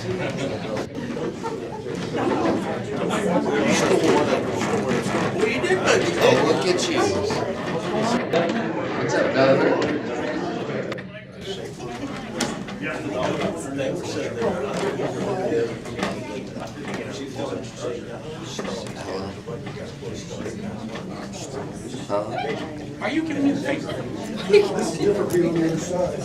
you did, buddy. Oh, look at you. What's up, Doug? Are you giving me the face? This is different people on the other side.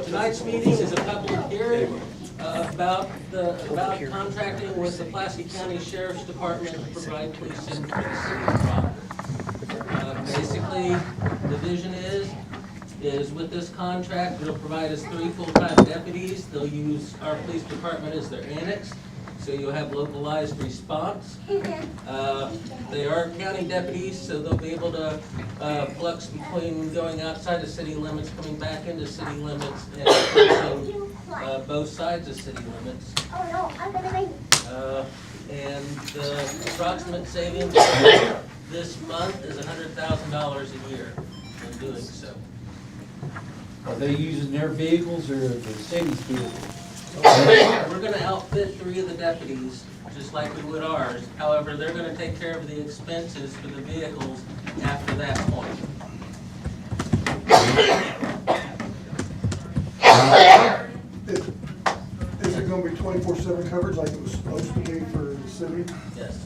Tonight's meeting is a public hearing about contracting with the Pulaski County Sheriff's Department to provide policing for the city of Crocker. Basically, the vision is with this contract, it'll provide us 3 full-time deputies. They'll use our police department as their annex, so you'll have localized response. They are county deputies, so they'll be able to flux between going outside the city limits, coming back into city limits, and enforcing both sides of city limits. And the approximate savings this month is $100,000 a year in doing so. Are they using their vehicles or the city's vehicles? We're gonna outfit 3 of the deputies, just like we would ours. However, they're gonna take care of the expenses for the vehicles after that point. Is it gonna be 24/7 coverage like it was supposed to be for the city? Yes.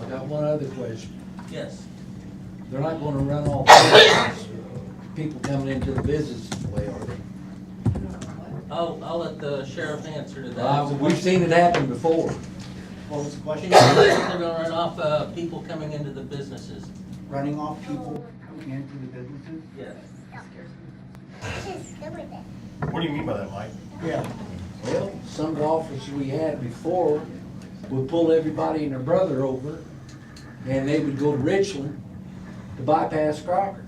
I got one other question. Yes. They're not gonna run all people coming into the business way, are they? I'll let the sheriff answer to that. We've seen it happen before. What was the question? They're gonna run off people coming into the businesses. Running off people coming into the businesses? Yes. What do you mean by that, Mike? Yeah. Well, some of the officers we had before would pull everybody and their brother over, and they would go to Richland to bypass Crocker.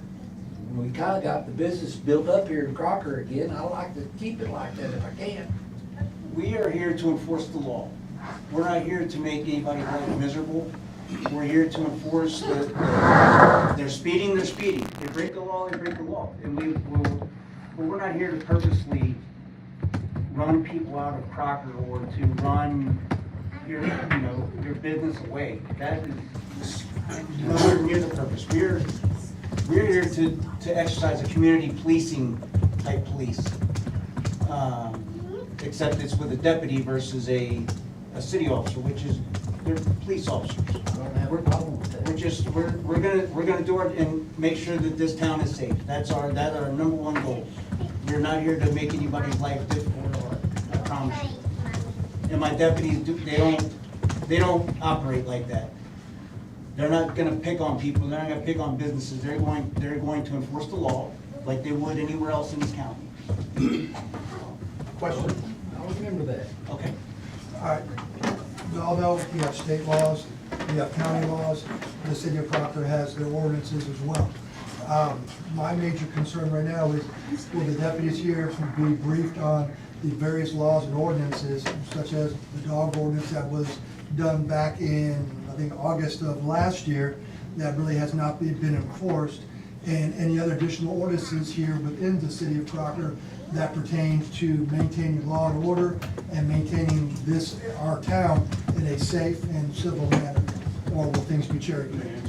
And we kinda got the business built up here in Crocker again. I like to keep it like that if I can. We are here to enforce the law. We're not here to make anybody's life miserable. We're here to enforce they're speeding, they're speeding. They break the law, they break the law. And we're not here to purposely run people out of Crocker or to run your business away. That is nowhere near the purpose. We're here to exercise a community policing type police. Except it's with a deputy versus a city officer, which is, they're police officers. I don't have a problem with that. We're gonna do it and make sure that this town is safe. That's our number one goal. We're not here to make anybody's life difficult or hard, I promise you. And my deputies, they don't operate like that. They're not gonna pick on people, they're not gonna pick on businesses. They're going to enforce the law like they would anywhere else in this county. Question. I'll remember that. Okay. All right. We all know we have state laws, we have county laws, the city of Crocker has their ordinances as well. My major concern right now is will the deputies here be briefed on the various laws and ordinances, such as the dog ordinance that was done back in, I think, August of last year, that really has not been enforced, and any other additional ordinances here within the city of Crocker that pertains to maintaining law and order and maintaining our town in a safe and civil manner, or will things be cherry-picked?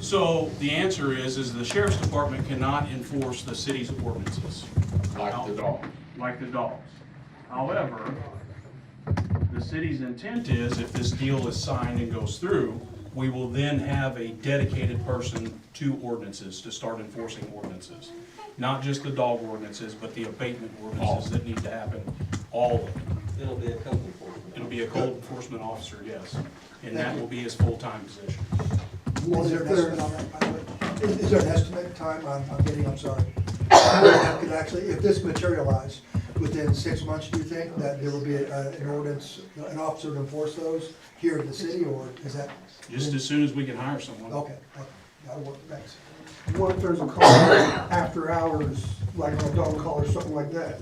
So the answer is the sheriff's department cannot enforce the city's ordinances. Like the dog. Like the dogs. However, the city's intent is if this deal is signed and goes through, we will then have a dedicated person to ordinances to start enforcing ordinances. Not just the dog ordinances, but the abatement ordinances that need to happen, all of them. It'll be a code enforcement. It'll be a code enforcement officer, yes, and that will be his full-time position. Is there an estimate time, I'm sorry. Could actually, if this materialized, within 6 months, do you think, that there will be an ordinance, an officer to enforce those here in the city, or is that? Just as soon as we can hire someone. Okay, that'll work, thanks. What if there's a call after hours, like on a dog call or something like that?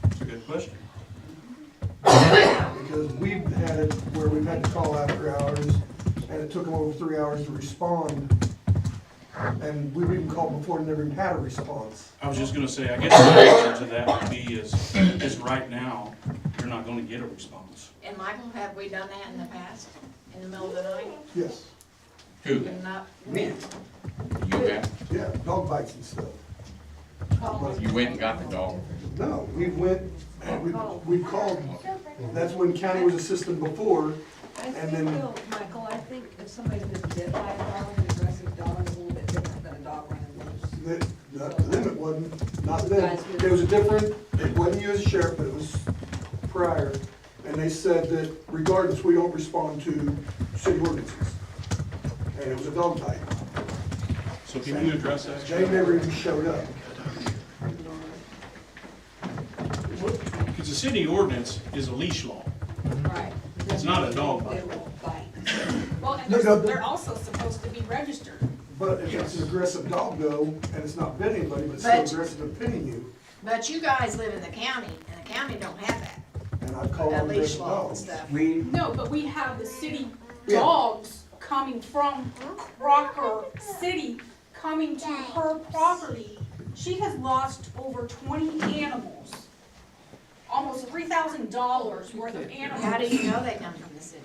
That's a good question. Because we've had it where we've had to call after hours, and it took them over 3 hours to respond. And we've even called before and never even had a response. I was just gonna say, I guess the answer to that would be is right now, you're not gonna get a response. And Michael, have we done that in the past, in the middle of the night? Yes, Who? And not, You have? yeah, dog bites and stuff. You went and got the dog? No, we went, we called, that's when county was assistant before, I and think, then, though, Michael, I think if somebody's been bit by a dog, an aggressive dog is a little bit different than a dog running loose. the limit wasn't, not then. It was a different, it wasn't you as a sheriff, but it was prior. And they said that regardless, we don't respond to city ordinances. And it was a dog bite. So can you address that? They never even showed up. Because the city ordinance is a leash law. Right. It's not a dog They bite. will bite. Well, and No, no, they're also supposed to be registered. But if it's an aggressive dog though, and it's not bit anybody, but it's still But- aggressive and pitting you, but you guys live in the county, and the county don't have that, and I've called that them leash aggressive law and dogs. stuff. We, No, but we have the city Yeah. dogs coming from Crocker City, coming to her property. She has lost over 20 animals, almost $3,000 worth of animals. How do you know they come from the city?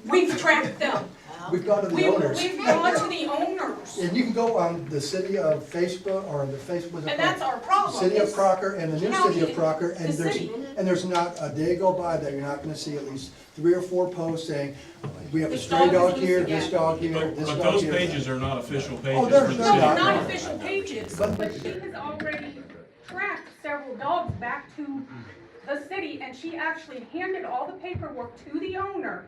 We've tracked them. Well, We've gone to the owners. We've gone to the owners, And you can go on the city of Facebook, or the Facebook. and that's our problem. City of is and the new city of Crocker, and the city. there's not a day go by that you're not gonna see at least 3 or 4 posts saying, we have a This stray dog is dog loose here, again. this dog here, But, this but dog those here. pages are not official Oh, pages they're for the not. city. No, not official pages, But- but she has already tracked several dogs back to the city, and she actually handed all the paperwork to the owner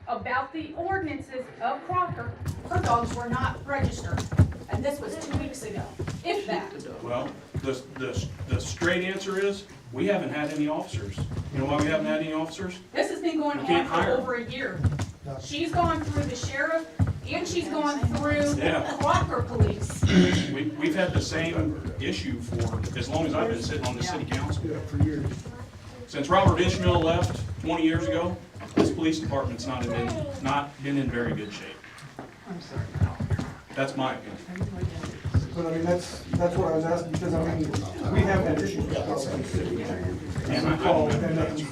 about the ordinances of Crocker. Her dogs were not registered, and this was 2 weeks ago, if that. Well, the straight answer is, we haven't had any officers. You know why we haven't had any officers? This has been going You can't on for hire. over a year. She's gone through the sheriff, and she's gone through Yeah. Crocker Police. We've had the same issue for as long as I've been sitting on the city council. Yeah, for years. Since Robert Ishmael left 20 years ago, this police department's not been in very good shape. That's my opinion. But I mean, that's what I was asking, because I mean, we have had issues with dogs in the city. And I Call, don't and have then,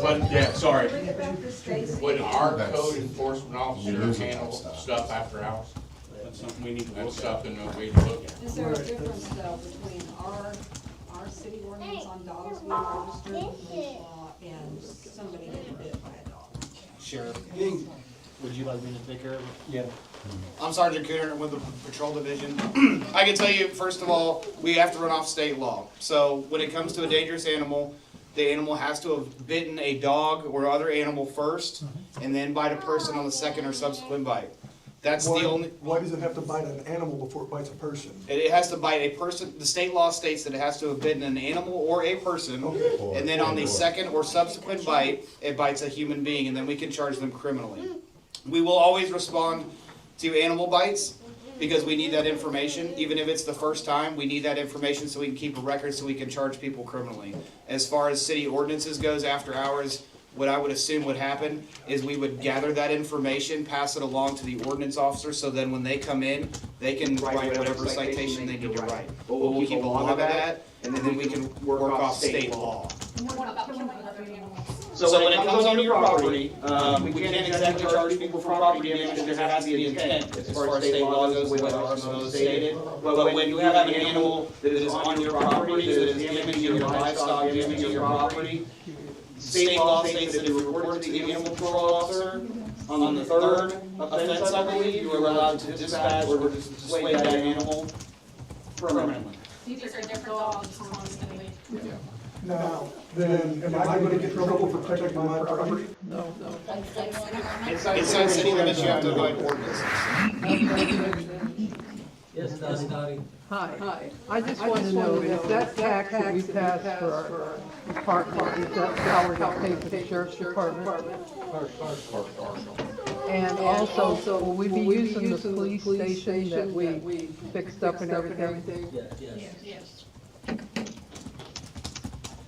But, yeah, sorry. Would our code enforcement officer handle stuff after hours? That's something we need to That's look at. something that we look at. Is there a difference though between our city ordinance on dogs being registered with leash law and somebody getting bit by a dog? Sheriff, would you like me to take care of it? yeah. I'm Sergeant Cooter with the Patrol Division. I can tell you, first of all, we have to run off state law. So when it comes to a dangerous animal, the animal has to have bitten a dog or other animal first, and then bite a person on the second or subsequent bite. That's the only, why does it have to bite an animal before it bites a person? it has to bite a person, the state law states that it has to have bitten an animal or a person, and then on the second or subsequent bite, it bites a human being, and then we can charge them criminally. We will always respond to animal bites, because we need that information, even if it's the first time, we need that information so we can keep a record so we can charge people criminally. As far as city ordinances goes after hours, what I would assume would happen is we would gather that information, pass it along to the ordinance officer, so then when they come in, they can write whatever citation they need to write. But we'll keep a log of that, and then we can work off state law. What about killing other animals? So when it comes onto your property, we can't exactly charge people for property damage, there has to be intent, as far as state law goes, the way the RSO is stated. But when you have an animal that is on your property, that is damaging your livestock, damaging your property, state law states that if you report to the animal control officer, on the third offense, I believe, you are allowed to dispatch or dissuade that animal permanently. These are different dogs constantly. Now, then, am I gonna get in trouble for protecting my property? Inside city limits, you have to avoid ordinances. Yes, Dottie. Hi. I just want to know, is that tax that we passed for our department, is that how we're gonna pay for the sheriff's department? And also, will we be using the police station that we fixed up and everything? Yes. And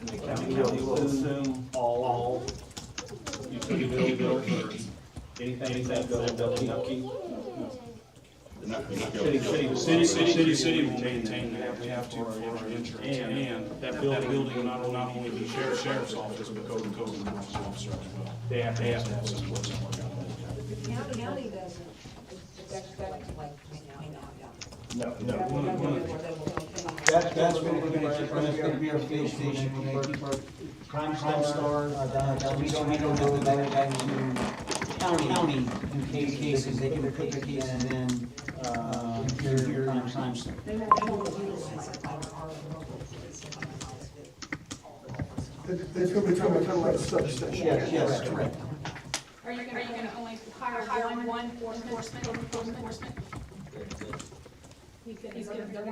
the county will assume all utility bills or anything that goes building upkeep. City will maintain that, we have to for our insurance, and that building will not only be sheriff's office, but code enforcement officer as well. They have to have some place to work out. The county doesn't, that's like, No. That's what we're gonna keep, that's gonna be our police station, we're gonna keep our crime stars, we don't have to go back to county in cases, they can put the case and then, here on crime star. they won't utilize it like our local police. It's gonna become kind of like a substation. Yes, correct. Are you gonna only hire one enforcement? They're gonna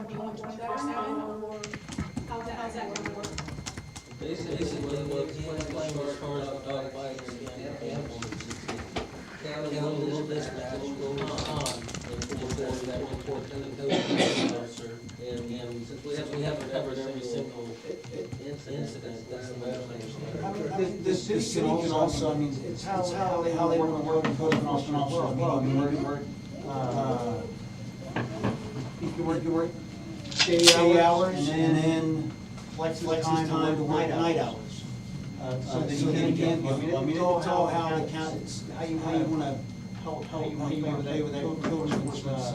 be on 24/7, or how's that gonna work? Basically, what's playing as far as dog bites and animals, county on a little dispatch goes on, and report that report to the code enforcement officer, and since we haven't covered every single incident, that's the way I understand. This city can also, I mean, it's how they want to work with code enforcement officers, meaning you work day hours and then flex time to work night hours. So that you can, I mean, it's all how the county, how you wanna help you play with that code enforcement's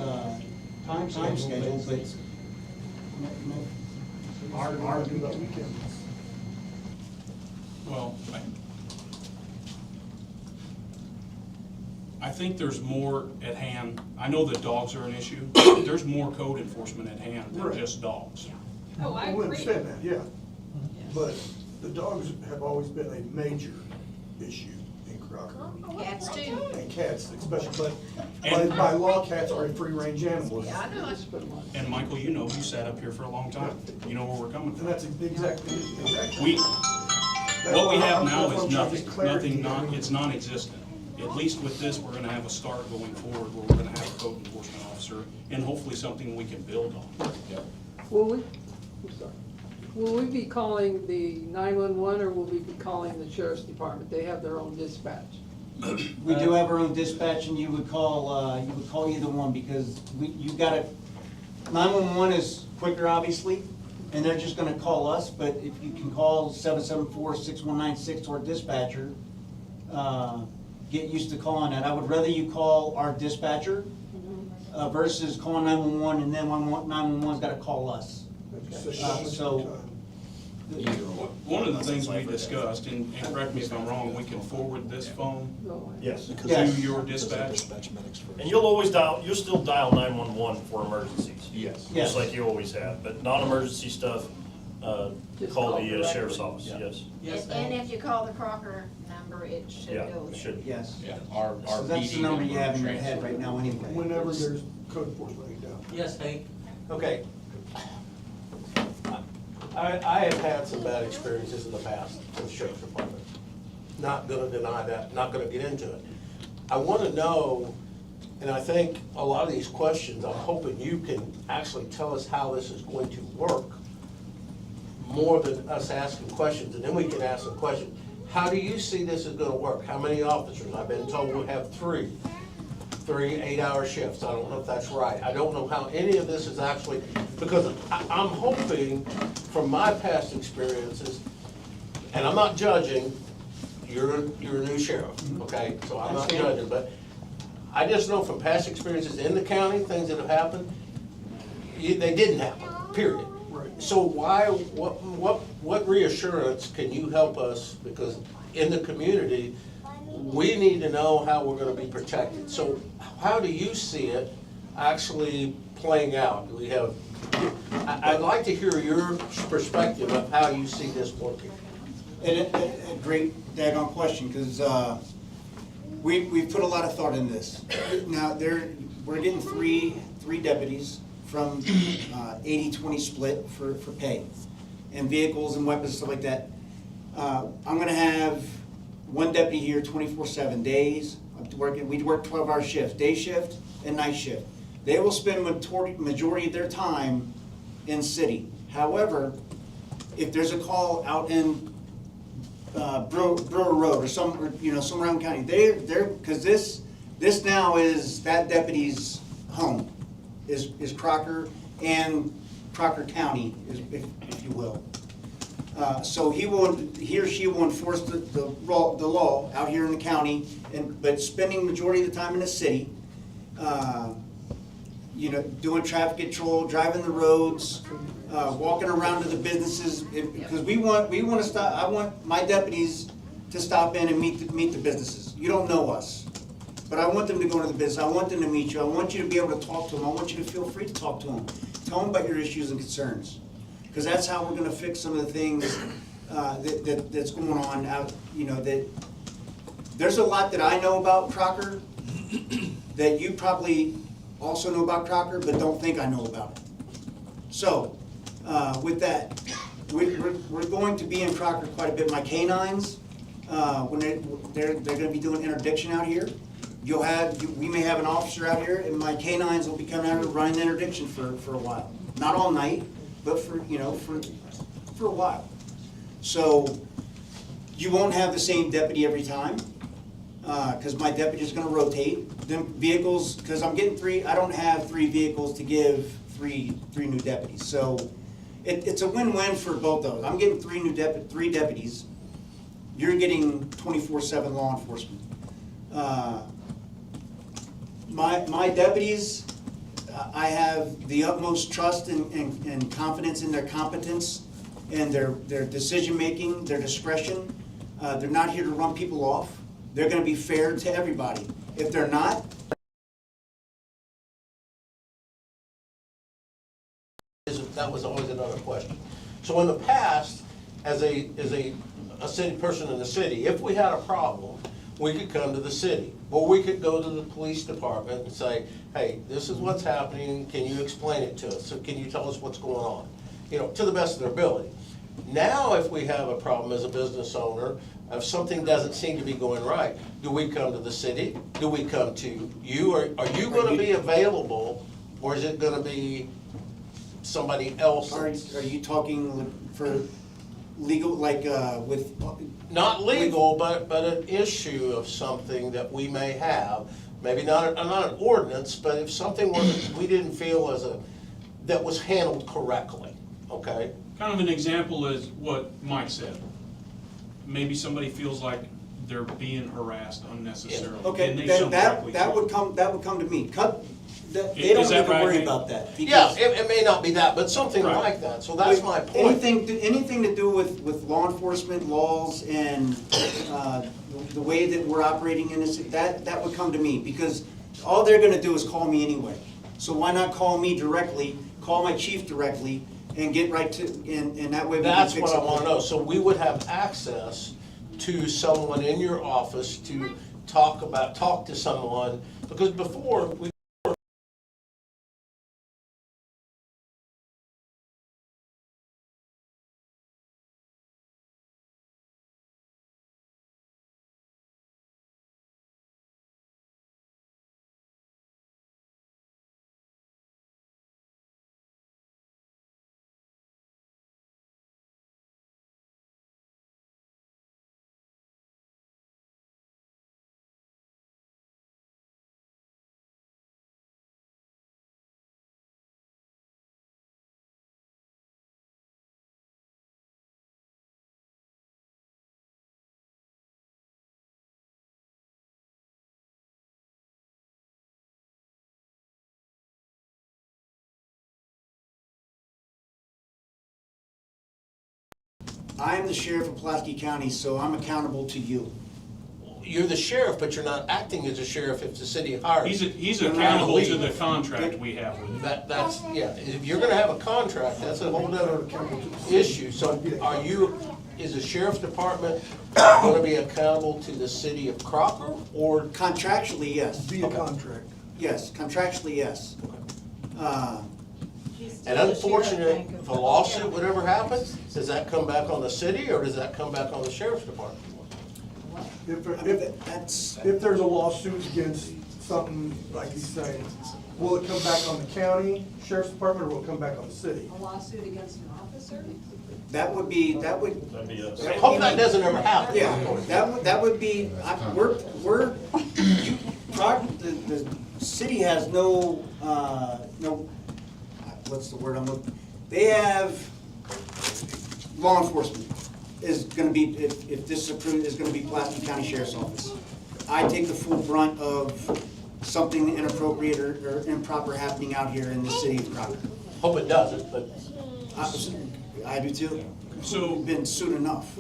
time schedule, but Our do that weekends. Well, I think there's more at hand. I know that dogs are an issue. There's more code enforcement at hand than Right. just dogs. Oh, I I agree. understand that, yeah. But the dogs have always been a major issue in Crocker. Cats too. And cats especially, but by law, cats are a free-range animal. Yeah, I know it. And Michael, you know, you sat up here for a long time. You know where we're coming And from. that's exactly. What we have now That's is what I'm trying to get clarity on. it's non-existent. At least with this, we're gonna have a start going forward where we're gonna have a code enforcement officer and hopefully something we can build on. Will we be calling the 911 or will we be calling the sheriff's department? They have their own dispatch. we do have our own dispatch, and you would call either one, because you gotta, 911 is quicker, obviously, and they're just gonna call us, but if you can call 774-6196 to our dispatcher, get used to calling that. I would rather you call our dispatcher versus calling 911, and then 911's gotta call us. One of the things we discussed, and correct me if I'm wrong, we can forward this phone Yes. to your dispatch. And you'll still dial 911 for emergencies. Yes. Yes. Just like you always have, but non-emergency stuff, Just call call the directly. sheriff's office, yes. Yes, And if you call the Crocker number, it should Yeah, go it there. should. Yes. Yeah, our So that's the PD number you will have in your transfer. head right now anyway. Whenever there's code enforcement down. Yes, Hank? Okay. I have had some bad experiences in the past with the sheriff's department. Not gonna deny that, not gonna get into it. I wanna know, and I think a lot of these questions, I'm hoping you can actually tell us how this is going to work, more than us asking questions, and then we can ask some questions. How do you see this is gonna work? How many officers? I've been told we have three 8-hour shifts. I don't know if that's right. I don't know how any of this is actually, because I'm hoping from my past experiences, and I'm not judging, you're a new sheriff, okay? So I'm not judging, but I just know from past experiences in the county, things that have happened, they didn't happen, period. So what reassurance can you help us, because in the community, we need to know how we're gonna be protected. So how do you see it actually playing out? I'd like to hear your perspective of how you see this working. And a great daggone question, because we've put a lot of thought in this. Now, we're getting three deputies from 80-20 split for pay, and vehicles and weapons, stuff like that. I'm gonna have one deputy here 24/7 days. We work 12-hour shifts, day shift and night shift. They will spend majority of their time in city. However, if there's a call out in Brewer Road or somewhere around the county, because this now is that deputy's home, is Crocker and Crocker County, if you will. So he or she will enforce the law out here in the county, but spending majority of the time in the city, doing traffic control, driving the roads, walking around to the businesses, because we want to stop. I want my deputies to stop in and meet the businesses. You don't know us, but I want them to go to the business. I want them to meet you. I want you to be able to talk to them. I want you to feel free to talk to them. Tell them about your issues and concerns, because that's how we're going to fix some of the things that's going on out. That there's a lot that I know about Crocker that you probably also know about Crocker, but don't think I know about it. So, with that, we're going to be in Crocker quite a bit. My canines, when they're going to be doing interdiction out here. We may have an officer out here, and my canines will be coming out and running interdiction for a while. Not all night, but for a while. So you won't have the same deputy every time, because my deputy is going to rotate. Then vehicles, because I'm getting three. I don't have 3 vehicles to give three new deputies. So it's a win-win for both of us. I'm getting 3 deputies. You're getting 24/7 law enforcement. My deputies, I have the utmost trust and confidence in their competence and their decision-making, their discretion. They're not here to run people off. They're going to be fair to everybody. If they're not, that was always another question. So in the past, as a city person in the city, if we had a problem, we could come to the city, or we could go to the police department and say, hey, this is what's happening, can you explain it to us? So can you tell us what's going on? To the best of their ability. Now, if we have a problem as a business owner, if something doesn't seem to be going right, do we come to the city? Do we come to you? Or are you going to be available, or is it going to be somebody else? Are you talking for legal, like with? Not legal, but an issue of something that we may have. Maybe not an ordinance, but if something we didn't feel that was handled correctly, okay? Kind of an example is what Mike said. Maybe somebody feels like they're being harassed unnecessarily. Okay, and they shouldn't directly that would come to me. They don't need to worry about that. Yeah, it may not be that, but something like that. So that's my point. Anything to do with law enforcement laws and the way that we're operating in this, that would come to me, because all they're going to do is call me anyway. So why not call me directly? Call my chief directly and get right to and that way. That's what I want to know. So we would have access to someone in your office to talk to someone, because before we. I am the sheriff of Pulaski County, so I'm accountable to you. You're the sheriff, but you're not acting as a sheriff if the city hires. He's accountable to the contract we have with him. That's yeah. If you're going to have a contract, that's a whole other issue. So, is the sheriff's department going to be accountable to the city of Crocker, or contractually? Yes. Via contract. Yes, contractually, yes. And unfortunate, if a lawsuit would ever happen, does that come back on the city or does that come back on the sheriff's department? If there's a lawsuit against something like he's saying, will it come back on the county sheriff's department or will it come back on the city? A lawsuit against an officer? That would be. That'd be us. I hope that doesn't ever happen. Yeah, that would be, the city has no, what's the word I'm looking, they have, law enforcement is gonna be, if this is approved, is gonna be Pulaski County Sheriff's Office. I take the full brunt of something inappropriate or improper happening out here in the city of Crocker. Hope it doesn't, but. I do too. So- Been soon enough.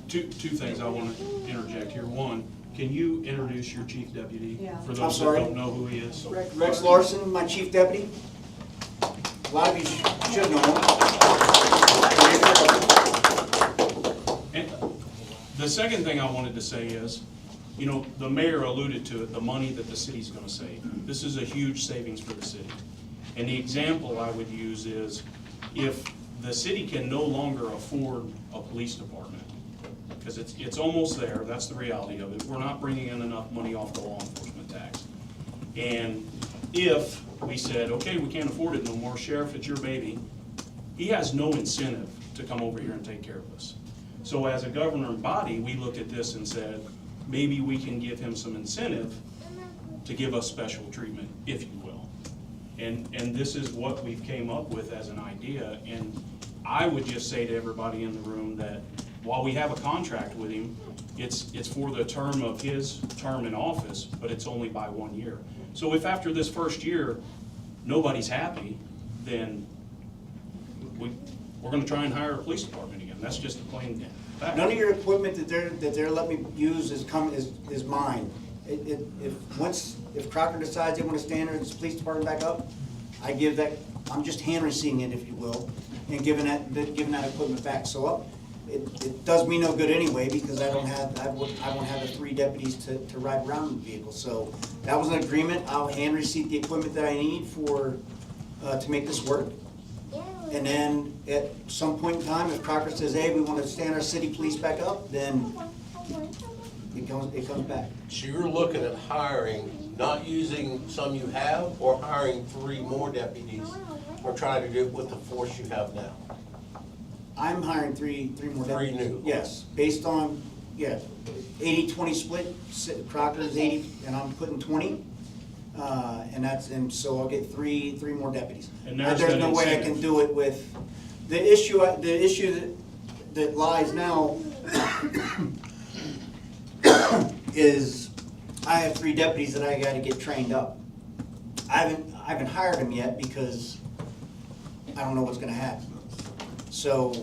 Two things I want to interject here. One, can you introduce your chief deputy? Yeah. For I'm those that sorry? don't know who he is. Rex Larson, my chief deputy. A lot of you should know him. And the second thing I wanted to say is, you know, the mayor alluded to it, the money that the city's gonna save. This is a huge savings for the city. And the example I would use is, if the city can no longer afford a police department, because it's almost there, that's the reality of it. We're not bringing in enough money off the law enforcement tax. And if we said, okay, we can't afford it no more, Sheriff, it's your baby, he has no incentive to come over here and take care of us. So as a governing body, we looked at this and said, maybe we can give him some incentive to give us special treatment, if you will. And this is what we've came up with as an idea. And I would just say to everybody in the room that while we have a contract with him, it's for the term of his term in office, but it's only by 1 year. So if after this first year, nobody's happy, then we're gonna try and hire a police department again. That's just a plain fact. None of your equipment that they're letting me use is mine. If Crocker decides they want to stand the police department back up, I'm just hand receiving it, if you will, and giving that equipment back. So it does me no good anyway, because I won't have the 3 deputies to ride around in the vehicle. So that was an agreement. I'll hand receive the equipment that I need to make this work. And then at some point in time, if Crocker says, hey, we want to stand our city police back up, then it comes back. So you're looking at hiring, not using some you have, or hiring 3 more deputies, or trying to do it with the force you have now? I'm hiring 3 more deputies. 3 new? Yes, based on, 80-20 split, Crocker's 80, and I'm putting 20. And so I'll get 3 more deputies. And There's there's no way I can do it with, the issue that lies now is I have 3 deputies that I gotta get trained up. I haven't hired them yet because I don't know what's gonna happen. So,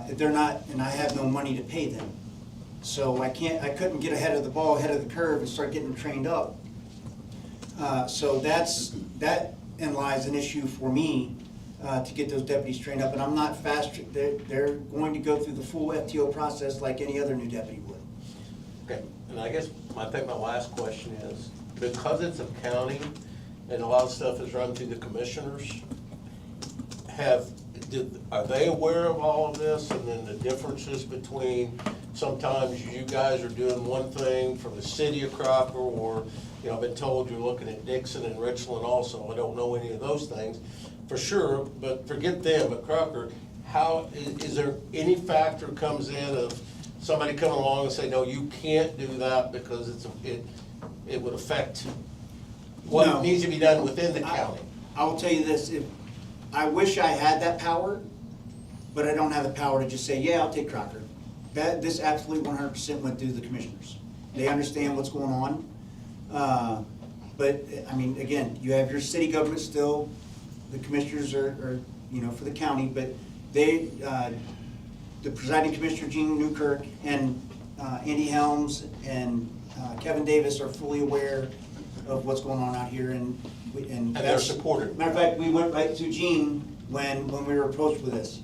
if they're not, and I have no money to pay them. So I couldn't get ahead of the curve and start getting them trained up. So that lies an issue for me, to get those deputies trained up, and I'm not fast, they're going to go through the full FTO process like any other new deputy would. Okay, and I guess my last question is, because it's a county and a lot of stuff is run through the commissioners, are they aware of all of this, and then the differences between sometimes you guys are doing one thing for the city of Crocker, or, I've been told you're looking at Dixon and Richland also. I don't know any of those things for sure, but forget them, but Crocker, is there any factor comes in of somebody coming along and say, no, you can't do that because it would affect what needs to be done within the county? I will tell you this, I wish I had that power, but I don't have the power to just say, yeah, I'll take Crocker. This absolutely 100% went through the commissioners. They understand what's going on. But, I mean, again, you have your city government still, the commissioners are for the county, but the presiding commissioner, Gene Newkirk, and Andy Helms, and Kevin Davis are fully aware of what's going on out here, and they're supportive. Matter of fact, we went right to Gene when we were approached with this.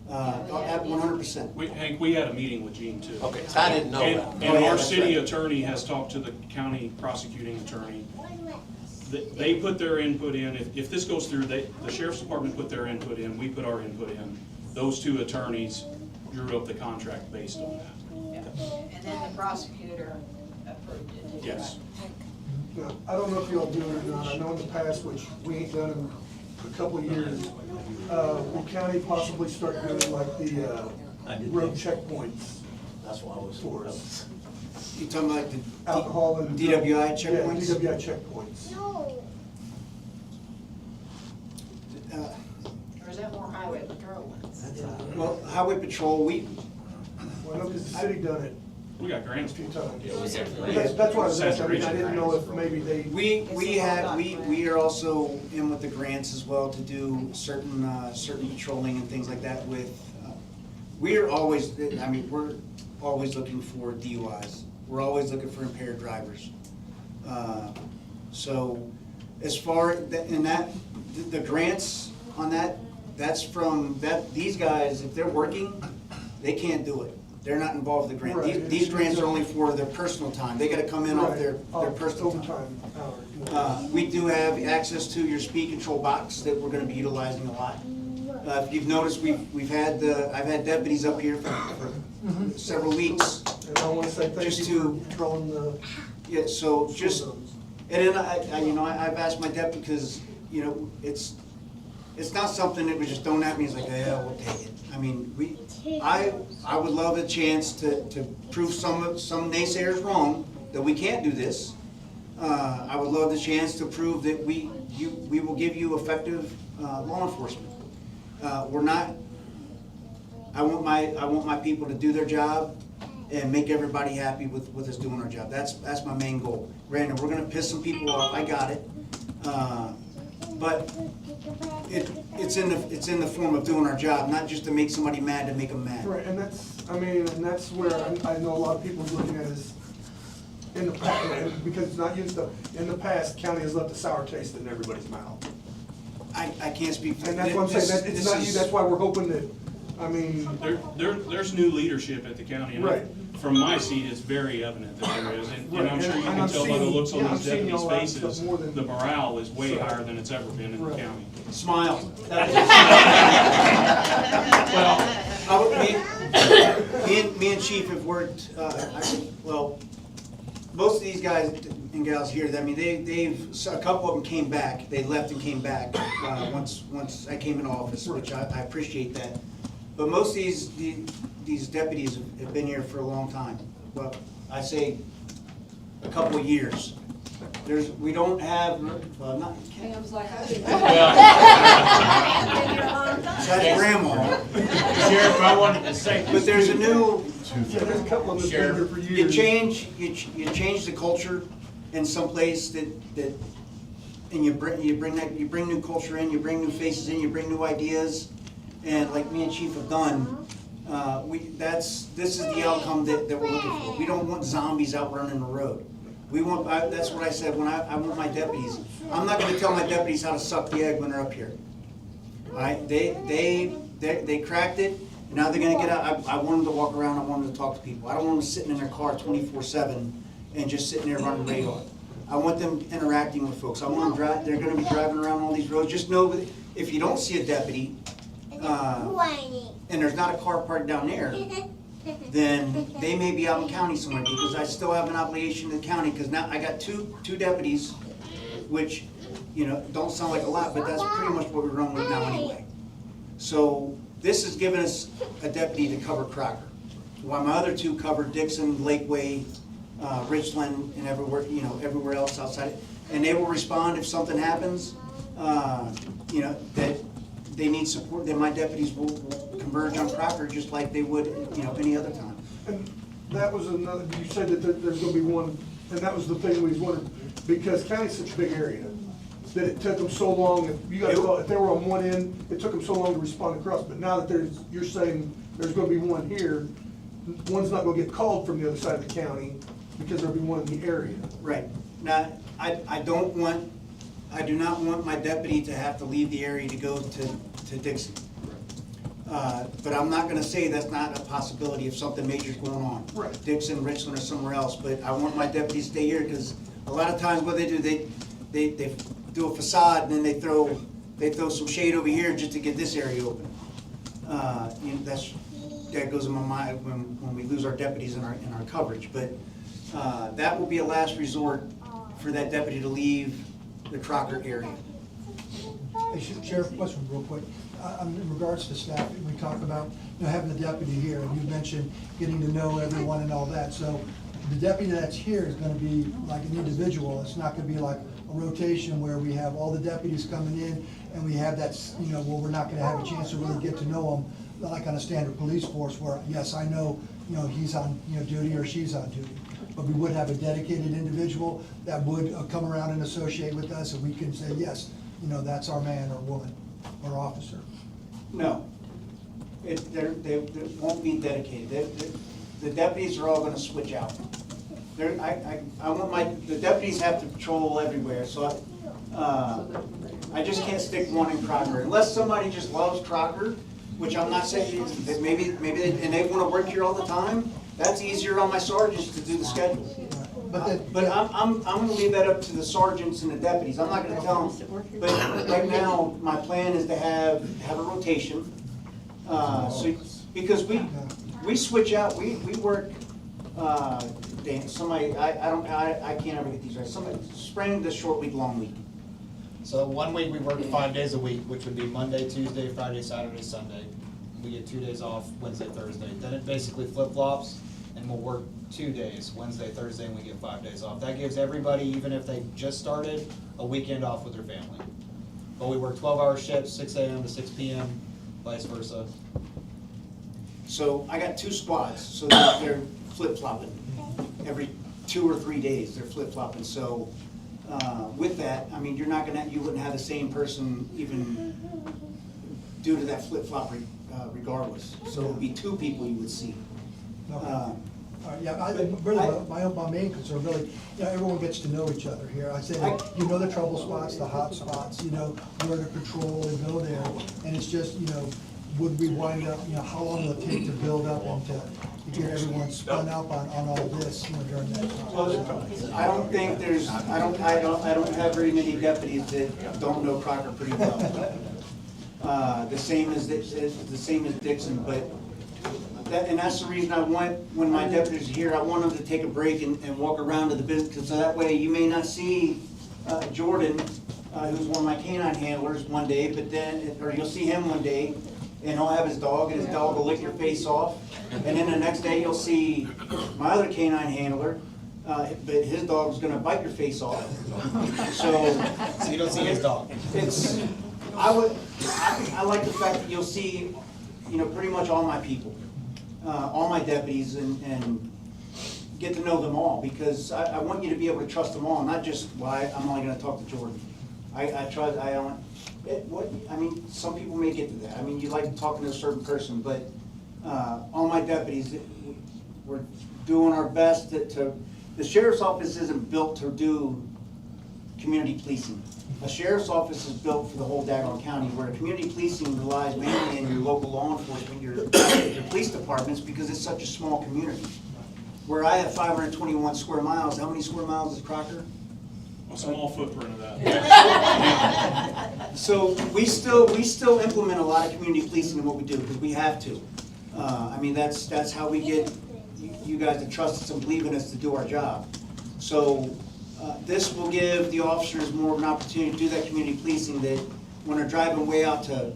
At 100%. Hank, we had a meeting with Gene too. Okay, I didn't know that. And our city attorney has talked to the county prosecuting attorney. They put their input in, if this goes through, the sheriff's department put their input in, we put our input in. Those two attorneys drew up the contract based on that. And then the prosecutor approved it. Yes. Now, I don't know if y'all do it or not, I know in the past, which we ain't done in a couple of years, will county possibly start doing like the road checkpoints That's why I was. for us? You talking about the Alcohol and. DWI checkpoints? Yeah, DWI checkpoints. Or is that more highway patrol ones? Well, highway patrol, Well, I know, because the city done it We got a grants. few times. Those are- That's why I was asking, I mean, I didn't know if maybe they. we are also in with the grants as well to do certain patrolling and things like that with, we're always looking for DUIs. We're always looking for impaired drivers. So as far, the grants on that, that's from, these guys, if they're working, they can't do it. They're not involved in the grant. Right. These grants are only for their personal time. They gotta come in off their personal time. Overtime hours. We do have access to your speed control box that we're gonna be utilizing a lot. If you've noticed, I've had deputies up here for several weeks. And I wanna say thank Just you to- for controlling the. Yeah, so just, zones. and then I've asked my deputy, because, it's not something that we just thrown at me, it's like, yeah, we'll take it. I mean, I would love a chance to prove some naysayers wrong, that we can't do this. I would love the chance to prove that we will give you effective, law enforcement. We're not, I want my people to do their job and make everybody happy with us doing our job. That's my main goal. Granted, we're gonna piss some people off, I got it. But it's in the form of doing our job, not just to make somebody mad to make them mad. Right, and that's where I know a lot of people are looking at is, in the past, because it's not used to, in the past, county has left a sour taste in everybody's mouth. I can't speak for. And that's what I'm saying, it's not you, that's why we're hoping that, I mean. There's new leadership at the county, and Right. from my seat, it's very evident that there is, and I'm sure you And can I'm tell by the seeing- looks on yeah, I'm these seeing deputies' y'all out faces, more than- the morale is way So- higher than it's ever been in the Right. county. Smile. Well, Me and Chief have worked, most of these guys and gals here, I mean, a couple of them came back, they left and came back, once I came in office, which I appreciate that. But most of these deputies have been here for a long time. Well, I say a couple of years. We don't have, not, Pam's like, I didn't. that's grandma. Sheriff, I wanted to say. But there's a new, Yeah, there's a couple of them that's been here for you years. change the culture in some place that, and you bring new culture in, you bring new faces in, you bring new ideas. And like me and Chief have done, this is the outcome that we're looking for. We don't want zombies out running the road. That's what I said when I want my deputies. I'm not gonna tell my deputies how to suck the egg when they're up here. All right, they cracked it, and now they're gonna get out. I want them to walk around, I want them to talk to people. I don't want them sitting in their car 24/7 and just sitting there running radar. I want them interacting with folks. I want them they're gonna be driving around all these roads. Just know that if you don't see a deputy, and there's not a car parked down there, then they may be out in county somewhere, because I still have an obligation to the county, because now I got two deputies, which, don't sound like a lot, but that's pretty much what we run with now anyway. So this has given us a deputy to cover Crocker, while my other two cover Dixon, Lakeway, Richland, and everywhere else outside. And they will respond if something happens, that they need support, then my deputies will converge on Crocker just like they would, any other time. And that was another, you said that there's gonna be one, and that was the thing we was wondering, because county's such a big area, that it took them so long, if they were on one end, it took them so long to respond across, but now that you're saying there's gonna be one here, one's not gonna get called from the other side of the county, because there'll be one in the area. Right. Now, I do not want my deputy to have to leave the area to go to Dixon. But I'm not gonna say that's not a possibility if something major's going on. Right. Dixon, Richland, or somewhere else, but I want my deputy to stay here, because a lot of times what they do, they do a facade and then they throw some shade over here just to get this area open. You know, that goes in my mind when we lose our deputies in our coverage. But that will be a last resort for that deputy to leave the Crocker area. Hey, Sheriff, question real quick. In regards to staff, we talked about, having the deputy here, and you mentioned getting to know everyone and all that. So the deputy that's here is gonna be like an individual. It's not gonna be like a rotation where we have all the deputies coming in and we have that, where we're not gonna have a chance to really get to know them, like on a standard police force where, yes, I know, he's on, duty or she's on duty. But we would have a dedicated individual that would come around and associate with us, and we can say, yes, that's our man or woman or officer. No, they won't be dedicated. The deputies are all gonna switch out. I want the deputies have to patrol everywhere, so I just can't stick one in Crocker. Unless somebody just loves Crocker, which I'm not saying, that maybe they wanna work here all the time, that's easier on my sergeants to do the schedule. But I'm gonna leave that up to the sergeants and the deputies. I'm not gonna tell them. But right now, my plan is to have a rotation. Because we switch out, we work, somebody, I can't ever get these right. Somebody, spring the short week, long week. So 1 week we work 5 days a week, which would be Monday, Tuesday, Friday, Saturday, Sunday. We get 2 days off, Wednesday, Thursday. Then it basically flip-flops, and we'll work 2 days, Wednesday, Thursday, and we get 5 days off. That gives everybody, even if they just started, a weekend off with their family. But we work 12-hour shifts, 6 a.m. to 6 p.m., vice versa. So I got 2 squads, so they're flip-flopping. Every 2 or 3 days, they're flip-flopping. So with that, I mean, you wouldn't have the same person even due to that flip-flop regardless. So it would be 2 people you would see. Yeah, really, my main concern, really, everyone gets to know each other here. I say, the trouble spots, the hot spots, where to patrol and go there. And it's just, would we wind up, how long will it take to build up and to get everyone spun up on all this, during that time? I don't think I don't have very many deputies that don't know Crocker pretty well. The same as Dixon, but that's the reason I want, when my deputies are here, I want them to take a break and walk around to the business, so that way you may not see Jordan, who's one of my canine handlers, one day, but then, or you'll see him one day, and he'll have his dog, and his dog will lick your face off, and then the next day you'll see my other canine handler, but his dog's gonna bite your face off. So you don't see his dog. I like the fact that you'll see, pretty much all my people, all my deputies, and get to know them all, because I want you to be able to trust them all, not just, I'm only gonna talk to Jordan. Some people may get to that. I mean, you like talking to a certain person, but all my deputies, we're doing our best the sheriff's office isn't built to do community policing. A sheriff's office is built for the whole daggone county, where community policing relies mainly on your local law enforcement, your police departments, because it's such a small community. Where I have 521 square miles, how many square miles is Crocker? A small footprint of that. So we still implement a lot of community policing in what we do, because we have to. That's how we get you guys to trust us and believe in us to do our job. So this will give the officers more of an opportunity to do that community policing, that when they're driving way out to,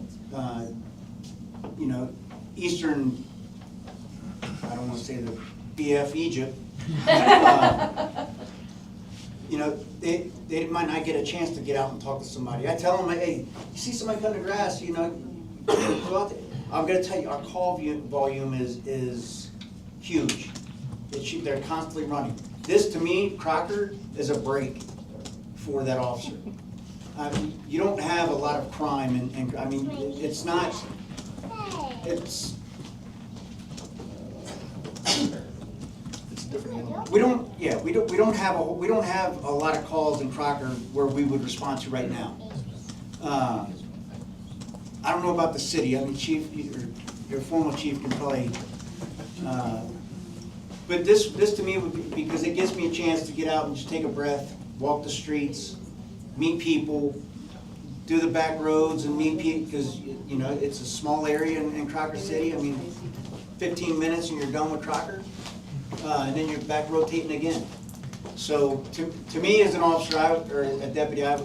eastern, I don't want to say the BF Egypt, they might not get a chance to get out and talk to somebody. I tell them, hey, you see somebody cutting the grass, go out there. I'm going to tell you, our call volume is huge. They're constantly running. This, to me, Crocker, is a break for that officer. You don't have a lot of crime, and it's not. We don't have a lot of calls in Crocker where we would respond to right now. I don't know about the city. Chief, your former chief can probably. But this to me would be, because it gives me a chance to get out and just take a breath, walk the streets, meet people, do the back roads and meet people, because, you know, it's a small area in Crocker City. I mean, 15 minutes and you're done with Crocker, and then you're back rotating again. So to me, as an officer, or a deputy, I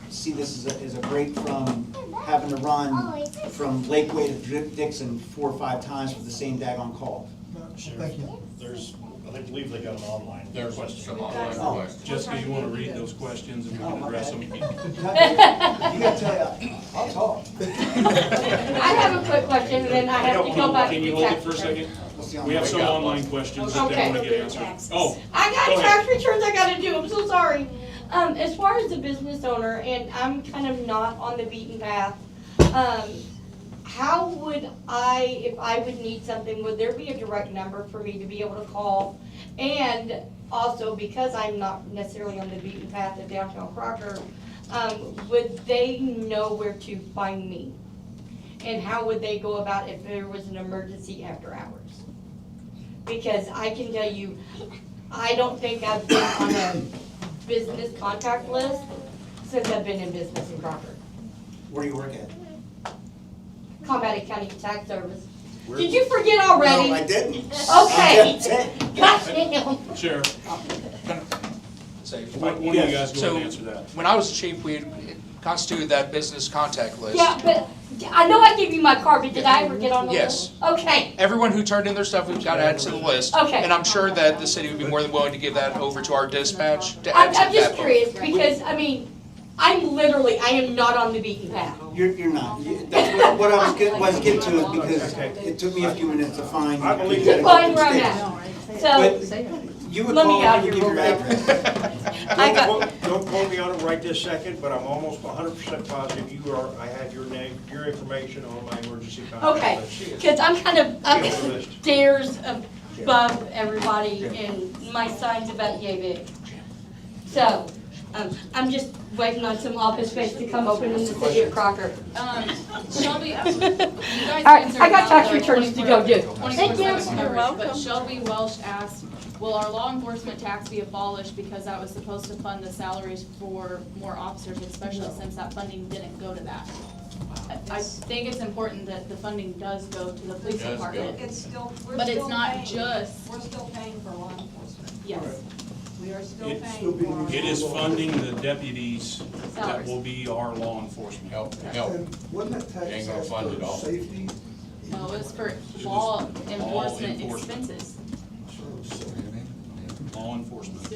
see this as a break from having to run from Lakeway to Dixon 4 or 5 times for the same daggone call. Thank you. There's, I believe they got an online. There's question. some online Oh. questions. Jessica, you wanna read those questions and we can address them? You gotta tell you, I'll talk. I have a quick question, and then I have to go back to Can you the hold it tax for a return. second? We have some online questions that they wanna get answered. Oh, I Go got ahead. tax returns I gotta do, I'm so sorry. As far as the business owner, and I'm kind of not on the beaten path, how would if I would need something, would there be a direct number for me to be able to call? And also, because I'm not necessarily on the beaten path of downtown Crocker, would they know where to find me? And how would they go about if there was an emergency after hours? Because I can tell you, I don't think I've been on a business contact list since I've been in business in Crocker. Where do you work at? Combat County Tax Service. Did you forget already? No, I didn't. Okay. Gosh damn. Sheriff, one of you guys go ahead and answer that. When I was chief, we constituted that business contact list. Yeah, but I know I gave you my card, but did I ever get on the Yes. list? Okay. Everyone who turned in their stuff, we've got to add to the list. Okay. And I'm sure that the city would be more than willing to give that over to our dispatch to I'm add to just that. curious because, I mean, I am not on the beaten path. You're not. That's what I was getting to, is because it took me a few minutes to find. I believe To find where I'm at. So, But you would let me call out and here give real your quick. address. I got, Don't quote me on it right this second, but I'm almost 100% positive I have your name, your information on my emergency contact okay, list. because I'm kind of Yeah. upstairs above everybody and my sign's about yay big. So, I'm just waiting on some office space to come open in the city of Crocker. Shelby, you guys Alright, I got tax returns to go do. Thank you. You're welcome. But Shelby Welsh asked, will our law enforcement tax be abolished because that was supposed to fund the salaries for more officers, especially since that funding didn't go to that? I think it's important that the funding does go to the police department. It's still, we're But it's still not paying. just- We're still paying for law enforcement. Yes. We are still It's paying for. It is funding the deputies that Salaries. will be our law enforcement. Help. And wasn't that tax Ain't gonna asked fund it all. for safety? No, it was for law enforcement enforcement. expenses. Law enforcement.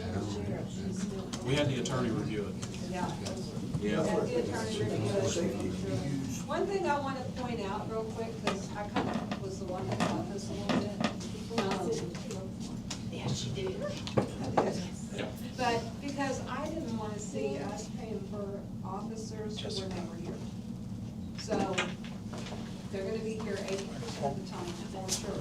We had the attorney review it. Yeah. Yeah. And the attorney reviewed it. One thing I want to point out real quick, because I kind of was the one that thought this a little bit. Yeah, she did. But because I didn't want to see us paying for officers who were never here. So they're gonna be here 80% of the time, for sure.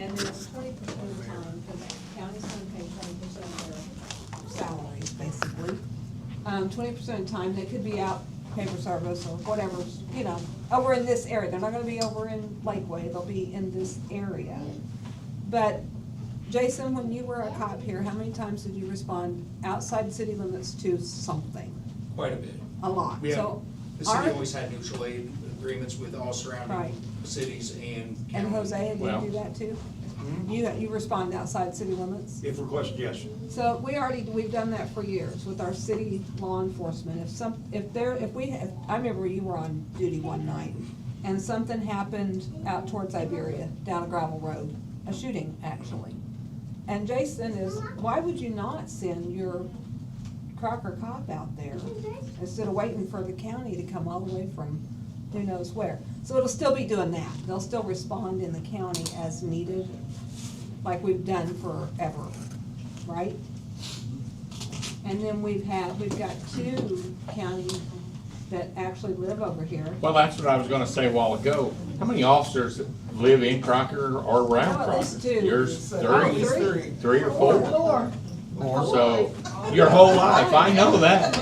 And then 20% of the time, because the county's gonna pay 20% of their salaries, basically. 20% of the time, they could be out paper service or whatever, you know, over in this area. They're not gonna be over in Lakeway, they'll be in this area. But Jason, when you were a cop here, how many times did you respond outside city limits to something? Quite a bit. A lot. We have, So, the city our- always had mutual aid agreements with all Right. surrounding cities and counties. And Jose, did Well, you do that too? You respond outside city limits? If requested, yes. So we've done that for years with our city law enforcement. I remember you were on duty one night and something happened out towards Iberia, down a gravel road, a shooting actually. And Jason why would you not send your Crocker cop out there instead of waiting for the county to come all the way from who knows where? So it'll still be doing that. They'll still respond in the county as needed, like we've done forever, right? And then we've got 2 counties that actually live over here. Well, that's what I was gonna say a while ago. How many officers live in Crocker or around Oh, at Crocker? least 2. Yours, Oh, 3? 3 or 4? 4. So, your whole life, I know that.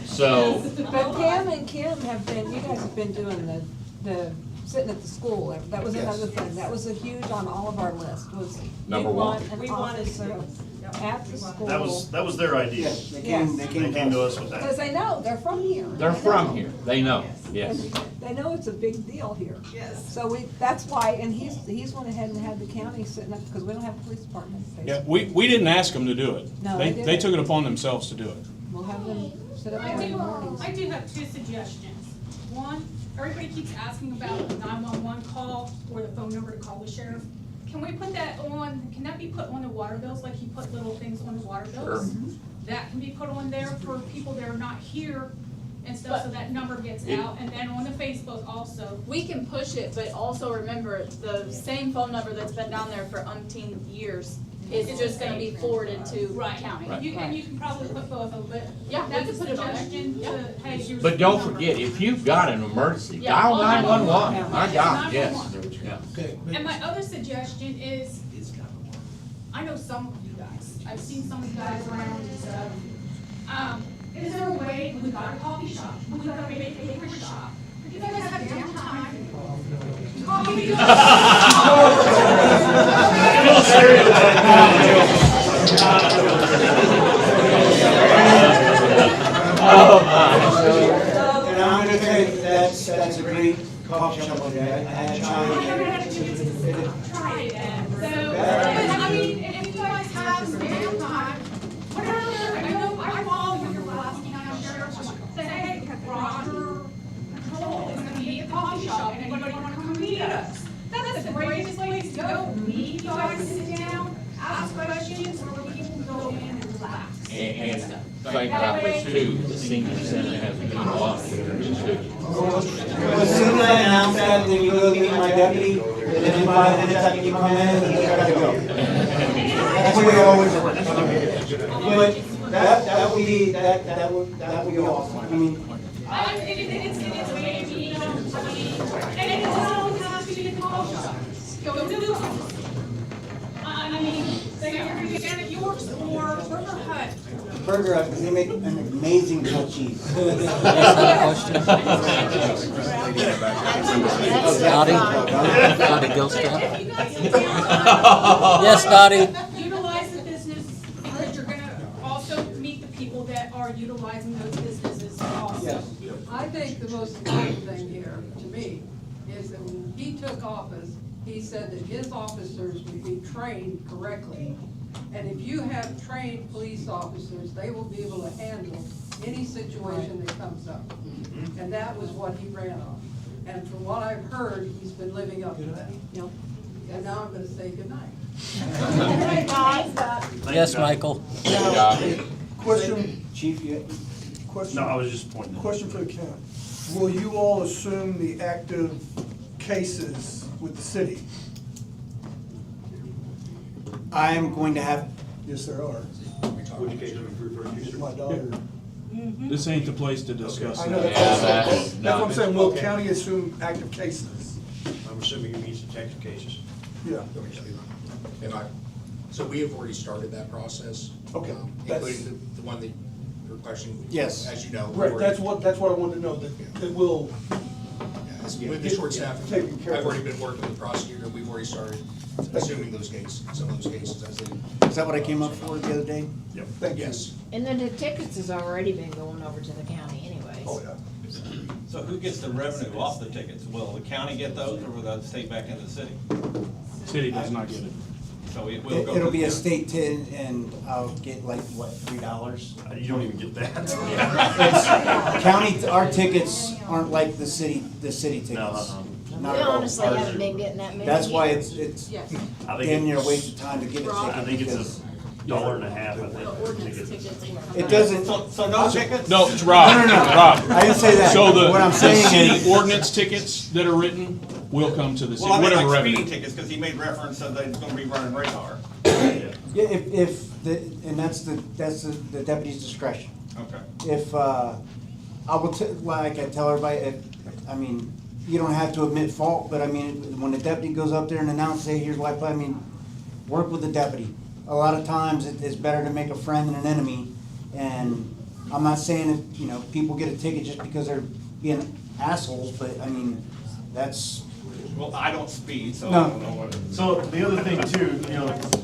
So, But Cam and Kim have been, you guys have been doing the sitting at the school. That was another thing. That was a huge on all of our list was. Number we one. want an We wanted officer. to. at the school. That was their idea. Yes, they came to us with that. Because they know, they're from here. They're from here, they know, yes. They know it's a big deal here. Yes. So that's why, and he's went ahead and had the county sitting up, because we don't have a police department. Yeah, we didn't ask them to do it. No, They they didn't. took it upon themselves to do it. We'll have them sit up there in the mornings. I do have two suggestions. One, everybody keeps asking about the 911 call or the phone number to call the sheriff. Can we put that on, can that be put on the water bills, like he put little things on the water bills? That can be put on there for people that are not here and stuff, so that number gets out, and then on the Facebook also. We can push it, but also remember, the same phone number that's been down there for umpteen years is just gonna be forwarded to county. And you can probably put both of them, Yeah, but we that's a can put it on there. suggestion to, hey, here's. But the don't number. forget, if you've got an emergency, Yeah, dial call 911, my God, 911. yes. Yeah. Okay. And my other suggestion is, I know some of you guys, I've seen some of you guys around and stuff. Is there a way, we've got a coffee shop, we've got a bakery shop, if you guys have downtime, coffee. And I'm gonna tell you, that's a great coffee shop over there. I had Try it, so, I mean, if you guys have some downtime, whatever, I know, I follow your Pulaski County Sheriff, say, hey, Roger, Joel is gonna be at the coffee shop, anybody wanna come meet us? That's the greatest place to go, meet you guys, sit down, ask questions, where we can go in and relax. And think about this too, the senior center has a good lot too. As soon as I announce that, then you go meet my deputy, and then in 5 minutes after you come in, you gotta go. That's the way it always works. But that would be, that would be awesome. I mean, It's maybe, you know, I mean, and it doesn't always have to be the coffee shop. Go to the office. I mean, say you're gonna get down at York's or Burger Hut. Burger Hut, because they make an amazing grilled cheese. Dottie Gilstrap? Yes, Dottie. Utilize the business, because you're gonna also meet the people that are utilizing those businesses also. I think the most important thing here, to me, is that when he took office, he said that his officers would be trained correctly. And if you have trained police officers, they will be able to handle any situation that comes up. And that was what he ran on. And from what I've heard, he's been living up to that. And now I'm gonna say goodnight. Yes, Michael. Question, Chief, question. No, I was just pointing. Question for the county. Will you all assume the active cases with the city? I am going to have, Yes, there are. Which case are we referring to? My daughter. This ain't the place to discuss I know that. that's what I'm saying. Will county assume active cases? I'm assuming you mean Texas cases. Yeah. So we have already started that process. Okay. Including the one that you're questioning. Yes. As you know. Right, that's what I wanted to know, that will. With the short staff, Taken care of. I've already been working with the prosecutor, and we've already started assuming those cases, some of those cases as they. Is that what I came up for the other day? Yep. Thank you. Yes. And then the tickets has already been going over to the county anyways. Oh, yeah. So who gets the revenue off the tickets? Will the county get those, or will that stay back in the city? City does not get it. So it will go. It'll be a state tin, and I'll get like, what, $3? You don't even get that. County, our tickets aren't like the city tickets. We Not at all. honestly haven't been getting that many. That's why either. it's I think damn near a it's- waste of time to get a I ticket think because. it's $1.50, I think. Ordinance tickets will come It out. doesn't. So no tickets? No, it's Rob. No. Rob. I didn't say that. So What I'm the saying city is- ordinance tickets that are written will come to the city, Well, I mean, whatever like revenue. speeding tickets, because he made reference that they're gonna be running radar. Yeah, if the, and that's the deputy's discretion. Okay. If, I will, like I tell everybody, I mean, you don't have to admit fault, but I mean, when the deputy goes up there and announces, hey, here's why, I mean, work with the deputy. A lot of times, it's better to make a friend than an enemy, and I'm not saying that, people get a ticket just because they're being assholes, but I mean, that's Well, I don't speed, so I No. don't know what. So the other thing too,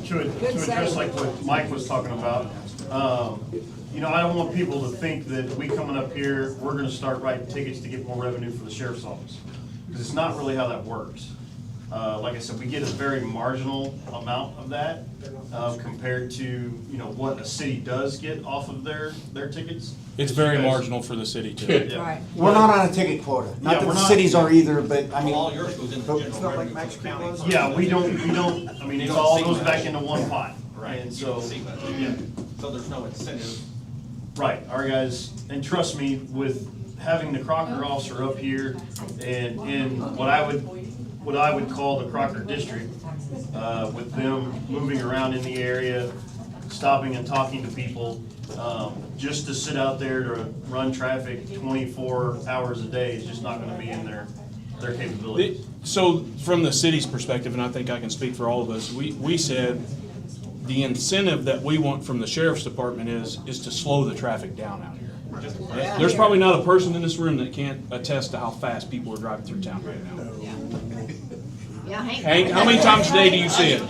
to address like what Mike was talking about, I don't want people to think that we coming up here, we're gonna start writing tickets to get more revenue for the sheriff's office. Because it's not really how that works. Like I said, we get a very marginal amount of that, compared to, what a city does get off of their tickets. It's very marginal for the city too. Yeah. Right. We're not on a ticket quota, Yeah, not that we're the not- cities are either, but I mean. All yours goes into the general revenue for the county. Yeah, we don't, it all goes back into one pot. Right. And You so, don't see that. yeah. So there's no incentive. Right, our guys, and trust me, with having the Crocker officer up here and in what I would call the Crocker district, with them moving around in the area, stopping and talking to people, just to sit out there to run traffic 24 hours a day is just not gonna be in their capabilities. So from the city's perspective, and I think I can speak for all of us, we said the incentive that we want from the sheriff's department is to slow the traffic down out here. There's probably not a person in this room that can't attest to how fast people are driving through town right now. Yeah, Hank, how many times a day do you see it?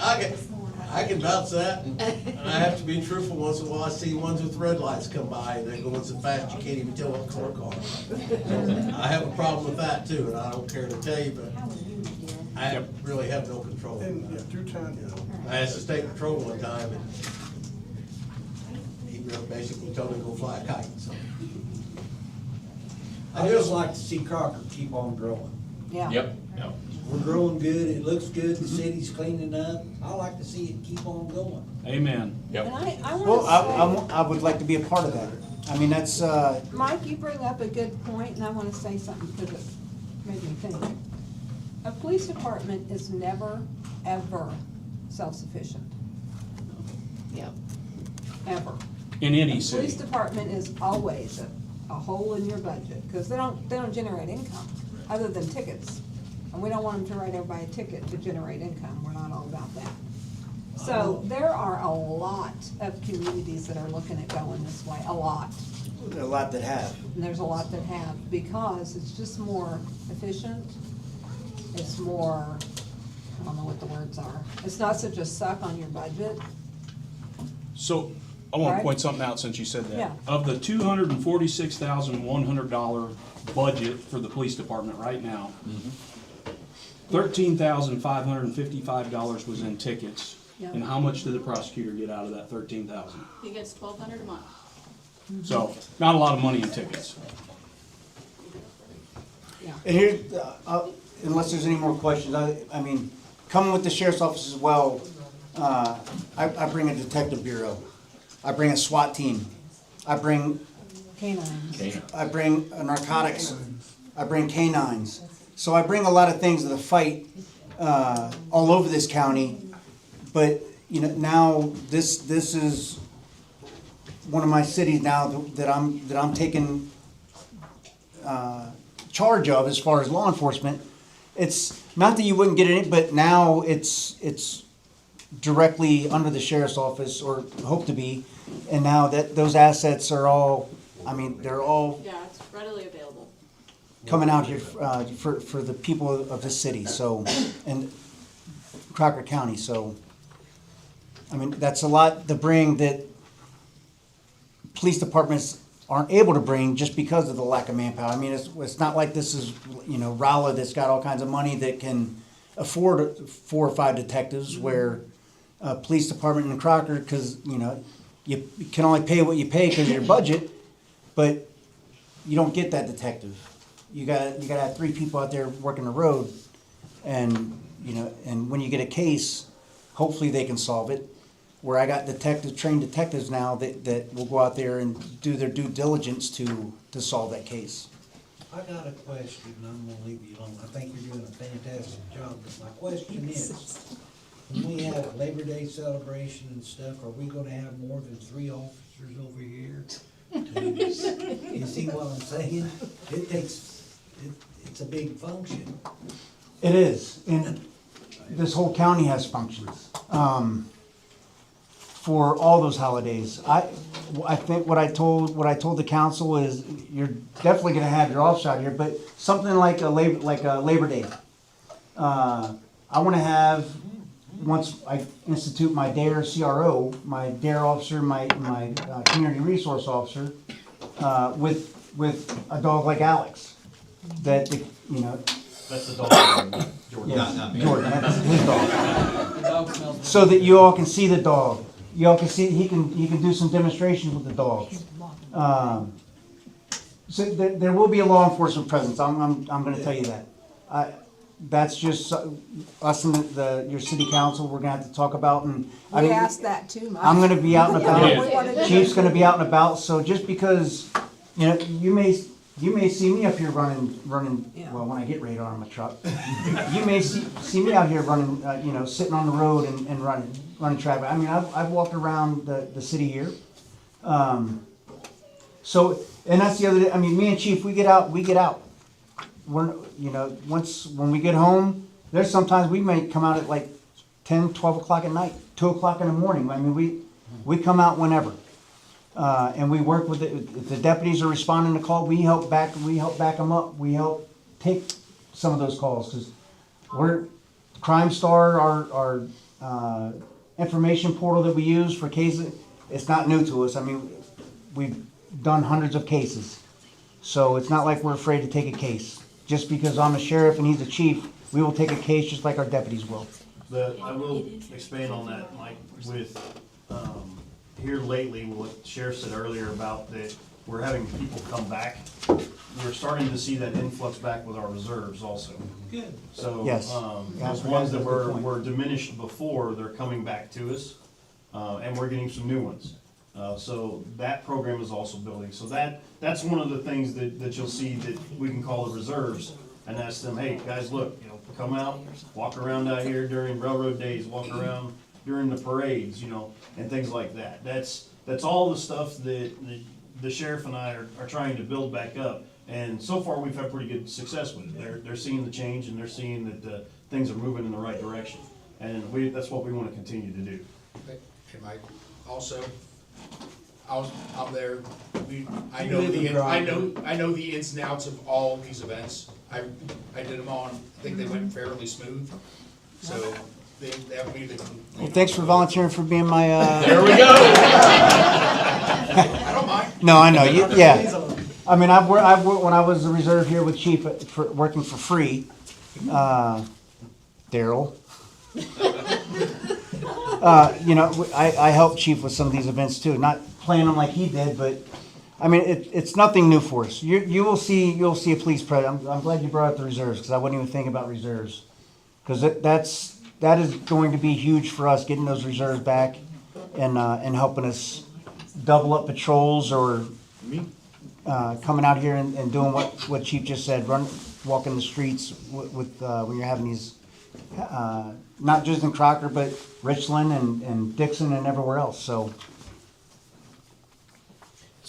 I can vouch that, and I have to be truthful once in a while. I see ones with red lights come by, and they're going so fast you can't even tell what color car. I have a problem with that too, and I don't care to tell you, but I really have no control. Through town, I asked the state patrol one time, and he basically told me to go fly a kite, so. I just like to see Crocker keep on growing. Yeah. Yep. We're growing good, it looks good, the city's cleaning up. I like to see it keep on going. Amen. And I Well, want to I would like to be a part of that. I mean, that's, say, Mike, you bring up a good point, and I want to say something because it made me think. A police department is never, ever self-sufficient. Yep. Ever. In any Police city. department is always a hole in your budget, because they don't generate income, other than tickets. And we don't want them to write everybody a ticket to generate income, we're not all about that. So there are a lot of communities that are looking at going this way, a lot. a lot that have. And there's a lot that have, because it's just more efficient, it's more, I don't know what the words are. It's not such a suck on your budget. So I want Right. to point something out since you said that. Yeah. Of the $246,100 budget for the police department right now, $13,555 was in tickets. Yeah. And how much did the prosecutor get out of that $13,000? He gets $1,200 a month. So, not a lot of money in tickets. And here, unless there's any more questions, I mean, coming with the sheriff's office as well, I bring a detective bureau. I bring a SWAT team. I bring Canines. I bring narcotics. I bring canines. So I bring a lot of things to the fight all over this county. But now this is one of my cities now that I'm taking charge of as far as law enforcement. It's not that you wouldn't get it, but now it's directly under the sheriff's office, or hope to be. And now that those assets are all, they're all Yeah, it's readily available. coming out here for the people of this city, so, and Crocker County, so, that's a lot to bring that police departments aren't able to bring just because of the lack of manpower. It's not like this is, Rolla that's got all kinds of money that can afford 4 or 5 detectives, where police department in Crocker, because, you can only pay what you pay because of your budget, but you don't get that detective. You gotta have 3 people out there working the road, and and when you get a case, hopefully they can solve it. Where I got trained detectives now that will go out there and do their due diligence to solve that case. I got a question, and I'm gonna leave you alone. I think you're doing a fantastic job, but my question is, when we have Labor Day celebration and stuff, are we gonna have more than 3 officers over here? You see what I'm saying? It's a big function. It is, and this whole county has functions for all those holidays. I think what I told the council is, you're definitely gonna have your officer out here, but something like a Labor Day. I wanna have, once I institute my DARE CRO, my DARE officer, my community resource officer, with a dog like Alex, that, you know. That's the dog, Jordan. Yeah, Jordan, that's his dog. So that you all can see the dog. You all can see, he can do some demonstrations with the dog. So there will be a law enforcement presence, I'm gonna tell you that. That's just us and your city council, we're gonna have to talk about, and I We mean, asked that too, Mike. I'm gonna be out and Yeah, we wanted about, to- Chief's gonna be out and about, so just because, you know, you may see me up here running, well, when I get radar on my truck. You may see me out here running, you know, sitting on the road and running traffic. I mean, I've walked around the city here. So, and that's the other, I mean, me and Chief, we get out. We're, you know, when we get home, there's sometimes we may come out at like 10, 12 o'clock at night, 2 o'clock in the morning. I mean, we come out whenever. And we work with if the deputies are responding to call, we help back them up. We help take some of those calls, because Crime Star, our information portal that we use for cases, it's not new to us. I mean, we've done hundreds of cases. So it's not like we're afraid to take a case. Just because I'm a sheriff and he's a chief, we will take a case just like our deputies will. I will expand on that, Mike, with, here lately, what Sheriff said earlier about that we're having people come back. We're starting to see that influx back with our reserves also. Good. So, Yes. those ones that were diminished before, they're coming back to us, and we're getting some new ones. So that program is also building. So that's one of the things that you'll see that we can call the reserves and ask them, hey, guys, look, you know, come out, walk around out here during railroad days, walk around during the parades, you know, and things like that. That's all the stuff that the sheriff and I are trying to build back up. And so far, we've had pretty good success with it. They're seeing the change, and they're seeing that things are moving in the right direction. And that's what we want to continue to do. Hey, Mike, also, I'm there, I know the ins and outs of all these events. I did them all, and I think they went fairly smooth, so they have me to. Well, thanks for volunteering for being my, There we go. I don't mind. No, I know, yeah. I mean, I've worked, when I was a reserve here with Chief, working for free, Daryl. You know, I helped Chief with some of these events too, not playing them like he did, but, I mean, it's nothing new for us. You'll see a police presence. I'm glad you brought up the reserves, because I wouldn't even think about reserves. Because that is going to be huge for us, getting those reserves back and helping us double up patrols, or coming out here and doing what Chief just said, walking the streets with when you're having these, not just in Crocker, but Richland and Dixon and everywhere else, so.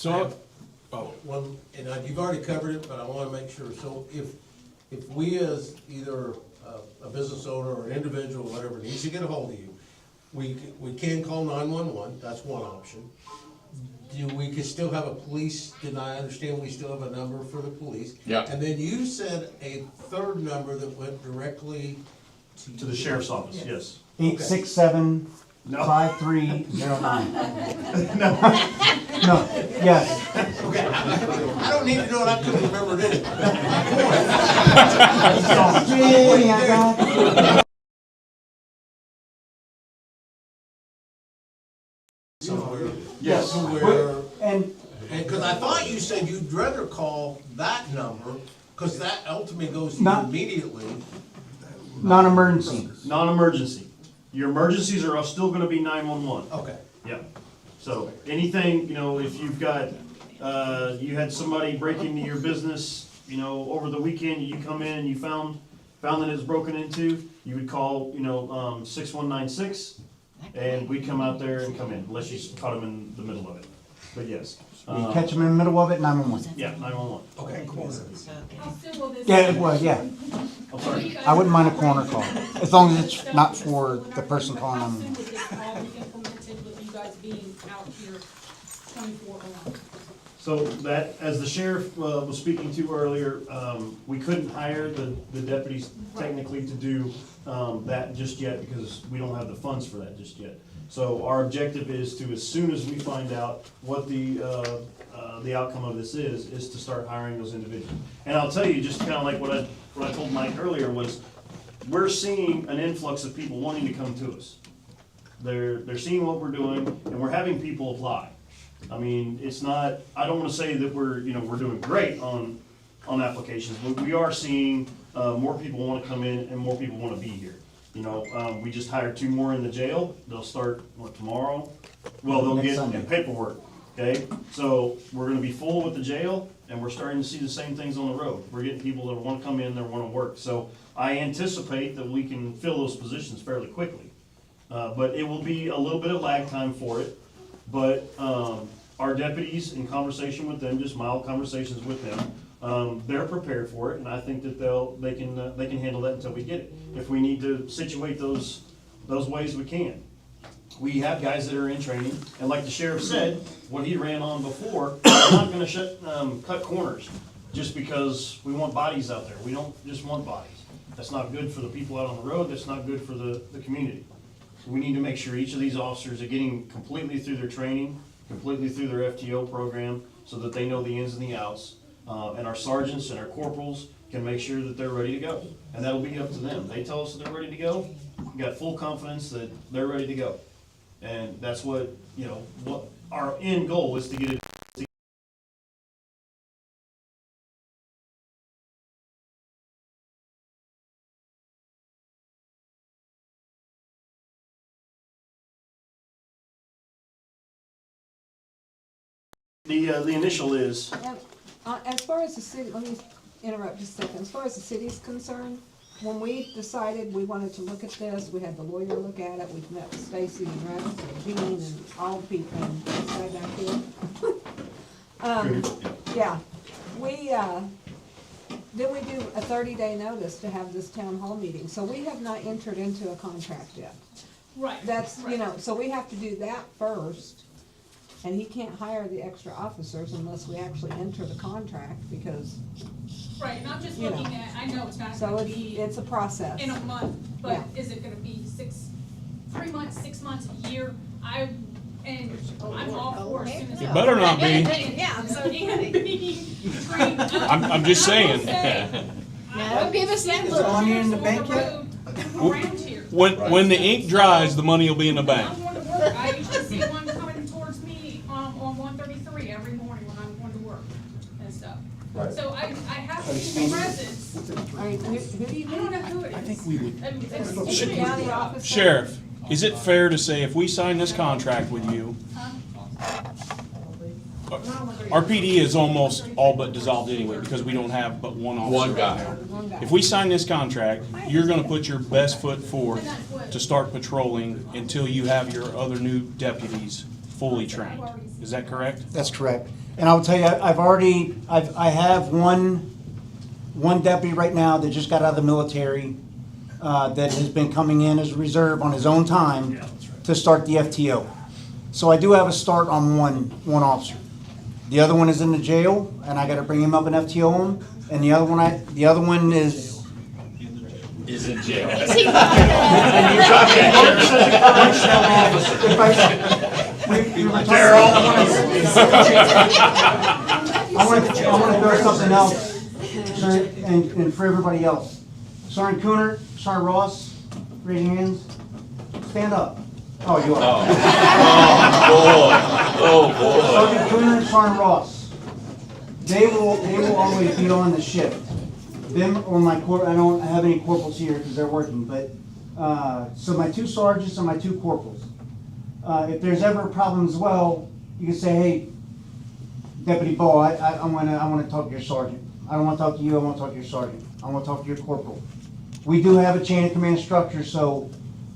Well, and you've already covered it, but I wanna make sure, so if we as either a business owner or an individual, whatever, needs to get a hold of you, we can call 911, that's one option. We could still have a police, didn't I understand we still have a number for the police? Yeah. And then you said a third number that went directly To the sheriff's office, yes. 867-5309. No, yes. Okay, I don't need to know it, I couldn't remember it. Somewhere. Yes. Somewhere. And because I thought you said you'd rather call that number, because that ultimately goes to you Not- immediately. Non-emergency. Non-emergency. Your emergencies are still gonna be 911. Okay. Yeah. So anything, you know, if you've got, you had somebody break into your business, you know, over the weekend, you come in and you found that it was broken into, you would call, 6196, and we come out there and come in, unless you caught them in the middle of it. But yes. You catch them in the middle of it, 911. Yeah, 911. Okay, cool. How soon will this? Yeah, well, yeah. I'm sorry. I wouldn't mind a corner call, as long as it's not for the person calling How them. soon would this all be implemented with you guys being out here 24/7? So that, as the sheriff was speaking to earlier, we couldn't hire the deputies technically to do that just yet because we don't have the funds for that just yet. So our objective is to, as soon as we find out what the outcome of this is to start hiring those individuals. And I'll tell you, just kind of like what I told Mike earlier was, we're seeing an influx of people wanting to come to us. They're seeing what we're doing, and we're having people apply. I mean, it's not, I don't want to say that we're doing great on applications, but we are seeing more people want to come in and more people want to be here. We just hired 2 more in the jail. They'll start, tomorrow? Well, they'll Next get Sunday. paperwork, okay? So we're gonna be full with the jail, and we're starting to see the same things on the road. We're getting people that want to come in, that want to work. So I anticipate that we can fill those positions fairly quickly. But it will be a little bit of lag time for it. But our deputies, in conversation with them, just mild conversations with them, they're prepared for it, and I think that they can handle that until we get it. If we need to situate those ways, we can. We have guys that are in training, and like the sheriff said, what he ran on before, we're not gonna cut corners just because we want bodies out there. We don't just want bodies. That's not good for the people out on the road. That's not good for the community. We need to make sure each of these officers are getting completely through their training, completely through their FTO program, so that they know the ins and the outs. And our sergeants and our corporals can make sure that they're ready to go. And that'll be up to them. They tell us that they're ready to go. We got full confidence that they're ready to go. And that's what our end goal is, to get it. The initial is, As far as the city, let me interrupt just a second. As far as the city's concerned, when we decided we wanted to look at this, we had the lawyer look at it, we've met with Stacy and Rex and Jean and all the people on the side back here. Yeah, then we do a 30-day notice to have this town hall meeting, so we have not entered into a contract yet. Right. That's, so we have to do that first. And he can't hire the extra officers unless we actually enter the contract, because, Right, not just You know. looking at, I know it's not so gonna it's, be it's a process. in a month, but Yeah. is it gonna be 3 months, 6 months, a year? I'm all for as soon as. It better not be. Yeah, so and being trained up. I'm just saying. Don't give us that look. money in the bank yet? Around here. When the ink dries, the money will be in the I'm bank. going to work, I usually see one coming towards me on 133 every morning when I'm going to work and stuff. Right. So I have to see the presence. All right, who do you I don't know who it is. I think we would. It's Should- a county officer. Sheriff, is it fair to say if we sign this contract with you, our PD is almost all but dissolved anyway, because we don't have but one officer. One guy. right now. If we sign this contract, you're gonna put your best foot forth to start patrolling until you have your other new deputies fully trained. Is that correct? That's correct. And I'll tell you, I have one deputy right now that just got out of the military, that has been coming in as a reserve on his own time to start the FTO. So I do have a start on one officer. The other one is in the jail, and I gotta bring him up and FTO him, and the other one is. Is in jail. I want to throw something else, sir, and for everybody else. Sergeant Cooner, Sergeant Ross, raise your hands. Stand up. Oh, you are. Sergeant Cooner and Sergeant Ross. They will always be on the shift. Them or my I don't have any corporals here because they're working, but so my 2 sergeants and my 2 corporals. If there's ever a problem as well, you can say, hey, Deputy Ball, I want to talk to your sergeant. I don't want to talk to you, I want to talk to your sergeant. I want to talk to your corporal. We do have a chain of command structure, so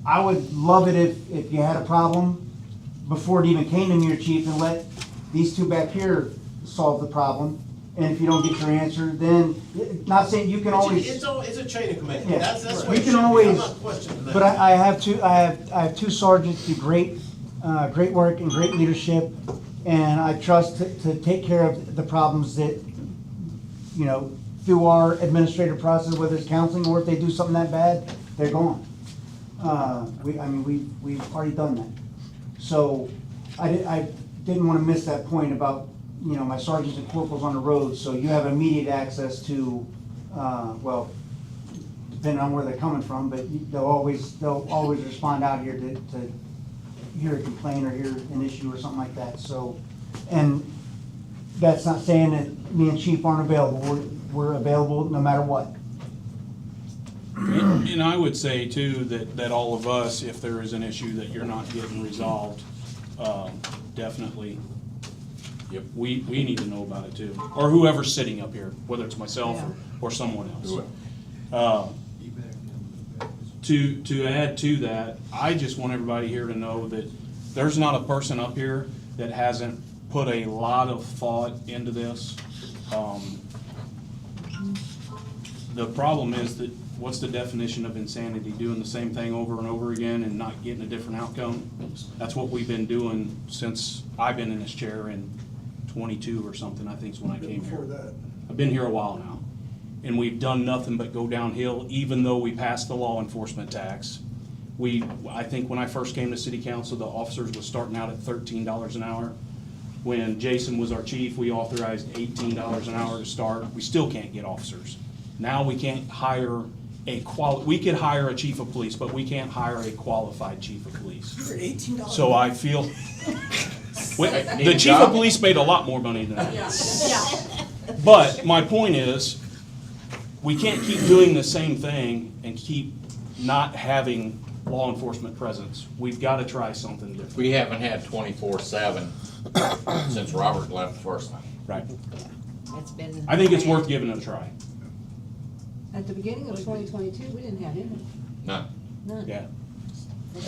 I would love it if you had a problem before it even came to me, your chief, and let these 2 back here solve the problem. And if you don't get your answer, then, not saying you can always. It's a chain of command. Yeah. That's what You it can should be. always, I'm not questioning that. but I have 2 sergeants do great work and great leadership. And I trust to take care of the problems that, you know, through our administrative process, whether it's counseling or if they do something that bad, they're gone. We've already done that. So I didn't want to miss that point about, you know, my sergeants and corporals on the road, so you have immediate access to, well, depending on where they're coming from, but they'll always respond out here to hear a complaint or hear an issue or something like that. So, and that's not saying that me and Chief aren't available. We're available no matter what. And I would say too, that all of us, if there is an issue that you're not getting resolved, definitely, we need to know about it too. Or whoever's sitting up here, whether it's myself or someone else. To add to that, I just want everybody here to know that there's not a person up here that hasn't put a lot of thought into this. The problem is that, what's the definition of insanity? Doing the same thing over and over again and not getting a different outcome? That's what we've been doing since I've been in this chair in 22 or something, I think is when I came here. I've been here a while now. And we've done nothing but go downhill, even though we passed the law enforcement tax. I think when I first came to city council, the officers was starting out at $13 an hour. When Jason was our chief, we authorized $18 an hour to start. We still can't get officers. Now we can't hire we could hire a chief of police, but we can't hire a qualified chief of police. You're at $18. So I feel, the chief of police made a lot more money than that. Yeah. But my point is, we can't keep doing the same thing and keep not having law enforcement presence. We've got to try something different. We haven't had 24/7 since Robert left the first time. Right. It's been. I think it's worth giving it a try. At the beginning of 2022, we didn't have any. None. None. Yeah.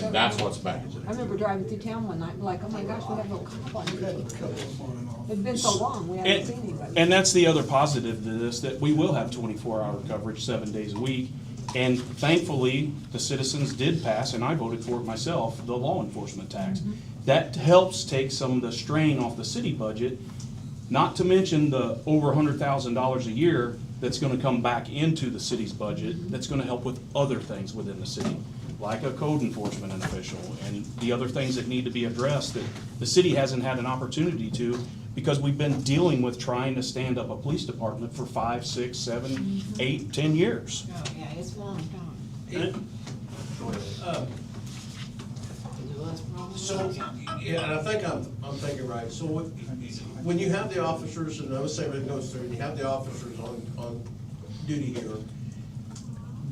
And that's what's back. I remember driving through town one night, like, oh my gosh, we have no cop on duty. It's been so long, we haven't seen anybody. And that's the other positive to this, that we will have 24-hour coverage 7 days a week. And thankfully, the citizens did pass, and I voted for it myself, the law enforcement tax. That helps take some of the strain off the city budget, not to mention the over $100,000 a year that's gonna come back into the city's budget, that's gonna help with other things within the city, like a code enforcement official and the other things that need to be addressed that the city hasn't had an opportunity to, because we've been dealing with trying to stand up a police department for 5, 6, 7, 8, 10 years. Oh, yeah, it's a long time. So, yeah, and I think I'm thinking right, so when you have the officers, and those say it goes through, and you have the officers on duty here,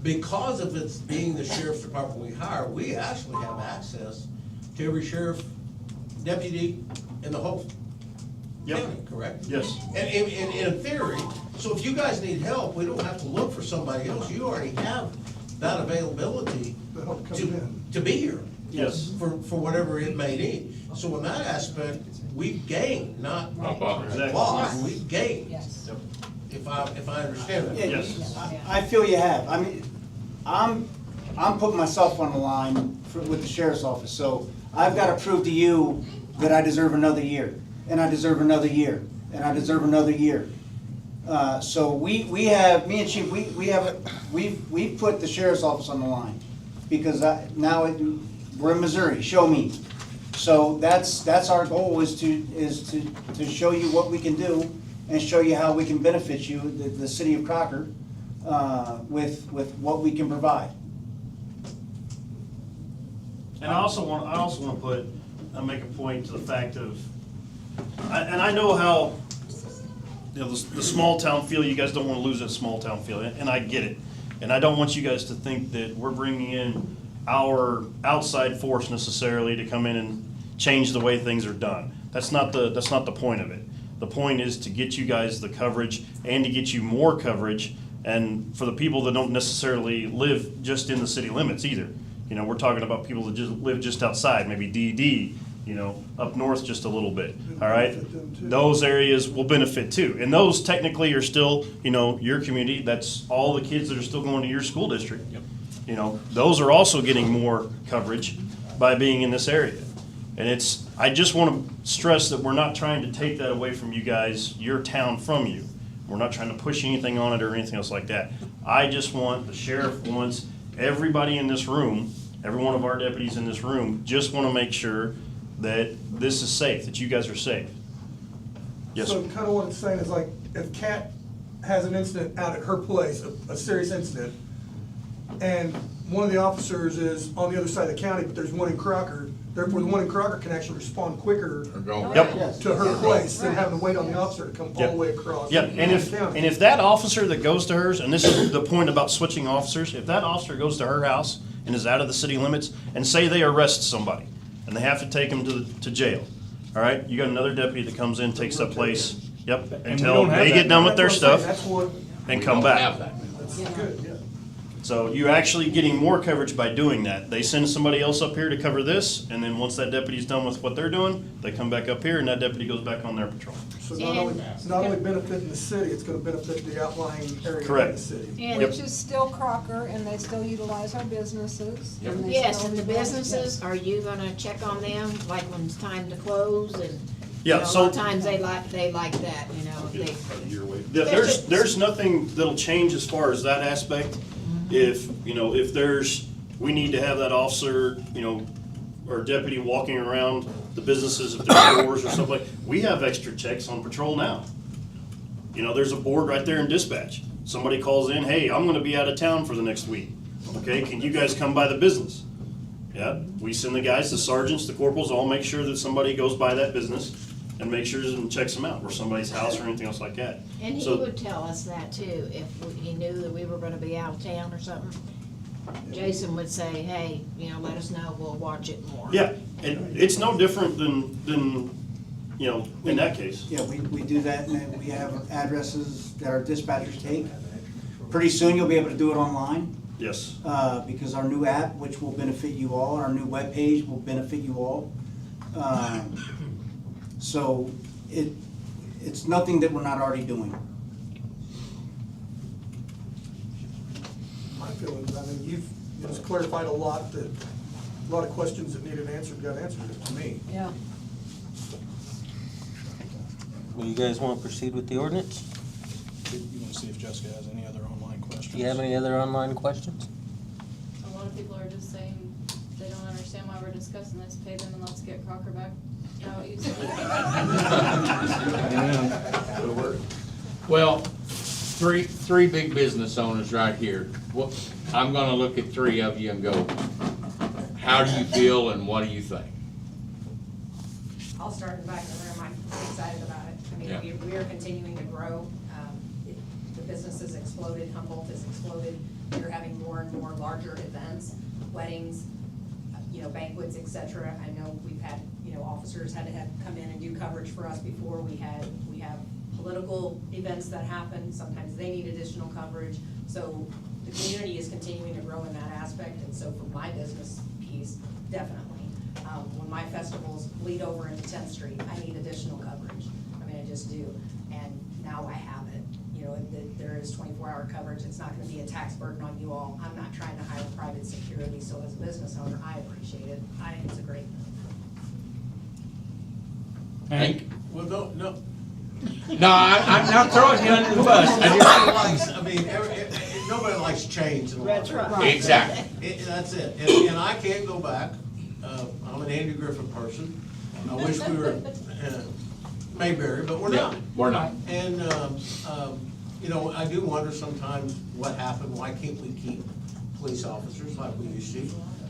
because of it's being the sheriff's department we hire, we actually have access to every sheriff, deputy in the whole county, correct? Yes. And in theory, so if you guys need help, we don't have to look for somebody else, you already have that availability to be here. Yes. For whatever it may need. So in that aspect, we've gained, not lost, we've gained. Yes. If I understand that. Yes. I feel you have. I mean, I'm putting myself on the line with the sheriff's office, so I've got to prove to you that I deserve another year, and I deserve another year, and I deserve another year. So we have, me and Chief, we've put the sheriff's office on the line, because we're in Missouri, show me. So that's our goal, is to show you what we can do and show you how we can benefit you, the city of Crocker, with what we can provide. And I also want to make a point to the fact of, and I know how, you know, the small town feel, you guys don't want to lose that small town feel, and I get it. And I don't want you guys to think that we're bringing in our outside force necessarily to come in and change the way things are done. That's not the point of it. The point is to get you guys the coverage and to get you more coverage, and for the people that don't necessarily live just in the city limits either. You know, we're talking about people that just live just outside, maybe DD, you know, up north just a little bit, all right? Those areas will benefit too. And those technically are still, you know, your community. That's all the kids that are still going to your school district. Yep. You know, those are also getting more coverage by being in this area. And I just want to stress that we're not trying to take that away from you guys, your town from you. We're not trying to push anything on it or anything else like that. I just want, the sheriff wants everybody in this room, every one of our deputies in this room, just want to make sure that this is safe, that you guys are safe. Yes, So sir. kind of what it's saying is like, if Kat has an incident out at her place, a serious incident, and one of the officers is on the other side of the county, but there's one in Crocker, therefore the one in Crocker can actually respond quicker Yep. to her place than having to wait on the officer to come all the way across. Yeah, and if that officer that goes to hers, and this is the point about switching officers, if that officer goes to her house and is out of the city limits, and say they arrest somebody, and they have to take them to jail, all right, you got another deputy that comes in, takes that place, yep, until they get done with their stuff, and come back. That's good, yeah. So you're actually getting more coverage by doing that. They send somebody else up here to cover this, and then once that deputy's done with what they're doing, they come back up here, and that deputy goes back on their patrol. So not only benefiting the city, it's gonna benefit the outlying area of Correct. the city. Which is still Crocker, and they still utilize our businesses. and they Yes, still and the utilize- businesses, are you gonna check on them, like when it's time to close and? Yeah, you know, so- A lot of times they like that, you know, they. Yeah, there's nothing that'll change as far as that aspect. If, we need to have that officer, or deputy walking around the businesses if there's doors or something like, we have extra checks on patrol now. There's a board right there in dispatch. Somebody calls in, hey, I'm gonna be out of town for the next week. Okay, can you guys come by the business? Yeah, we send the guys, the sergeants, the corporals, all make sure that somebody goes by that business and make sure and checks them out, or somebody's house or anything else like that. And he So- would tell us that too, if he knew that we were gonna be out of town or something. Jason would say, hey, let us know, we'll watch it more. Yeah, and it's no different than, in that case. Yeah, we do that, and then we have addresses that our dispatchers take. Pretty soon, you'll be able to do it online. Yes. Because our new app, which will benefit you all, our new webpage will benefit you all. So it's nothing that we're not already doing. My feelings, you've just clarified a lot of questions that needed answered, got answered to me. Yeah. Well, you guys want to proceed with the ordinance? You want to see if Jessica has any other online questions? Do you have any other online questions? A lot of people are just saying they don't understand why we're discussing this, pay them and let's get Crocker back. Is that what you said? Well, three big business owners right here. I'm gonna look at three of you and go, how do you feel and what do you think? I'll start in the back of the room. I'm excited about it. We are continuing to grow. The business has exploded, Humboldt has exploded. We're having more and more larger events, weddings, banquets, et cetera. I know we've had, officers had to come in and do coverage for us before. We have political events that happen. Sometimes they need additional coverage. So the community is continuing to grow in that aspect. And so for my business piece, definitely. When my festivals bleed over into 10th Street, I need additional coverage. I just do. And now I have it. There is 24-hour coverage. It's not going to be a tax burden on you all. I'm not trying to hire private security. So as a business owner, I appreciate it. I think it's a great move. Hank? Well, no. No, I'm not throwing you under the bus. Nobody likes change. That's right. Exactly. That's it. And I can't go back. I'm an Andy Griffin person. I wish we were Mayberry, but we're not. We're not. And, I do wonder sometimes what happened. Why can't we keep police officers like we used to?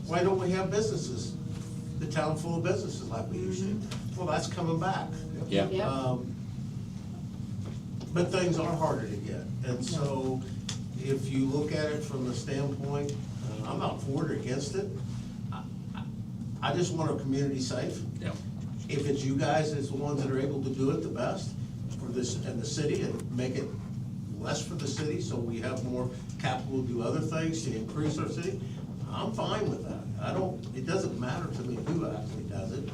Why don't we have businesses, the town full of businesses like we used to? Well, that's coming back. Yeah. But things are harder to get. And so if you look at it from the standpoint, I'm not for or against it. I just want our community safe. Yeah. If it's you guys as the ones that are able to do it the best for this and the city and make it less for the city so we have more capital to do other things to increase our city, I'm fine with that. It doesn't matter to me who actually does it.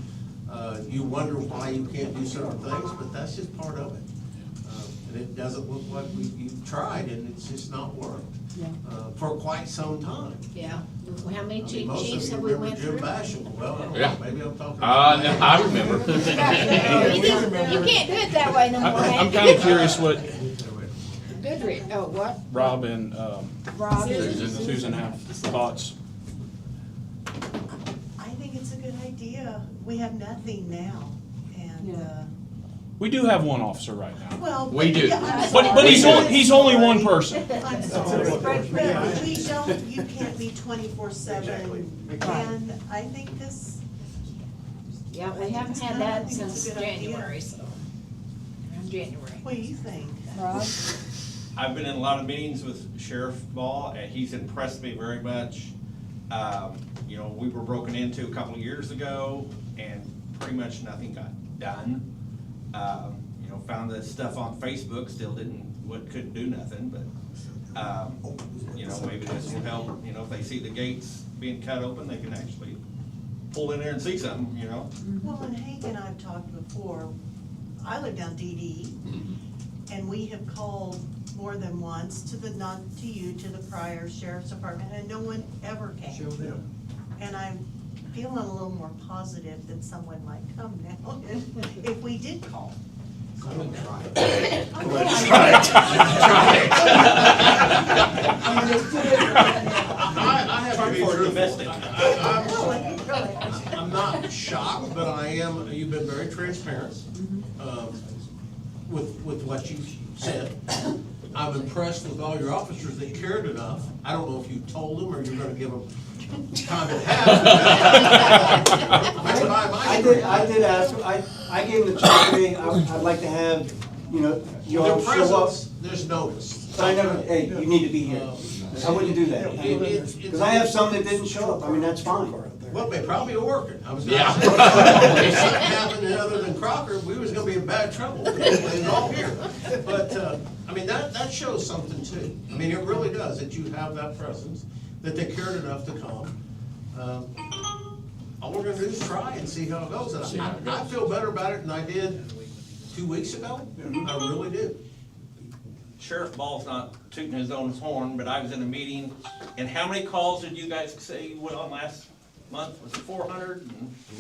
You wonder why you can't do certain things, but that's just part of it. And it doesn't look like you've tried, and it's just not worked, Yeah. for quite some time. Yeah, how many I mean, most chiefs of you have we remember went Jim through? Basham. Well, I don't Yeah. know, maybe I'm talking. No, I remember. You can't do it that way no more, I'm man. kinda curious what Goodrich, oh, what? Rob and, Rob? Susan have thoughts. I think it's a good idea. We have nothing now, and, We do have one officer right now. well. We do. yeah, I'm But sorry. he's only one person. I'm sorry, but we don't, you can't be 24/7, and I think this. Yeah, we haven't had that since January, so, around January. What do you think? Rob? I've been in a lot of meetings with Sheriff Ball, and he's impressed me very much. You know, we were broken into a couple of years ago, and pretty much nothing got done. You know, found this stuff on Facebook, still couldn't do nothing, but, you know, maybe this will help. You know, if they see the gates being cut open, they can actually pull in there and see something, you know? Well, and Hank and I've talked before, I live down DD, and we have called more than once to the, not to you, to the prior sheriff's department, and no one ever came. And I'm feeling a little more positive that someone might come now if we did call. I have to be domestic. I'm not shocked, but I am, you've been very transparent, with what you said. I'm impressed with all your officers that cared enough. I don't know if you told them or you're gonna give them time and a half. I did ask, I gave him the choice today, I'd like to have, you know, you all Their show up. presence, there's notice. But I never, hey, you need to be here. I wouldn't do that. Because I have some that didn't show up, I mean, that's fine. Well, they probably are working. I was gonna Yeah. say, if something happened other than Crocker, we was gonna be in bad trouble. They was all here. But, I mean, that shows something too. I mean, it really does, that you have that presence, that they cared enough to come. All we're gonna do is try and see how it goes. And I feel better about it than I did 2 weeks ago. I really do. Sheriff Ball's not tooting his own horn, but I was in a meeting, and how many calls did you guys say you went on last month? Was it 400?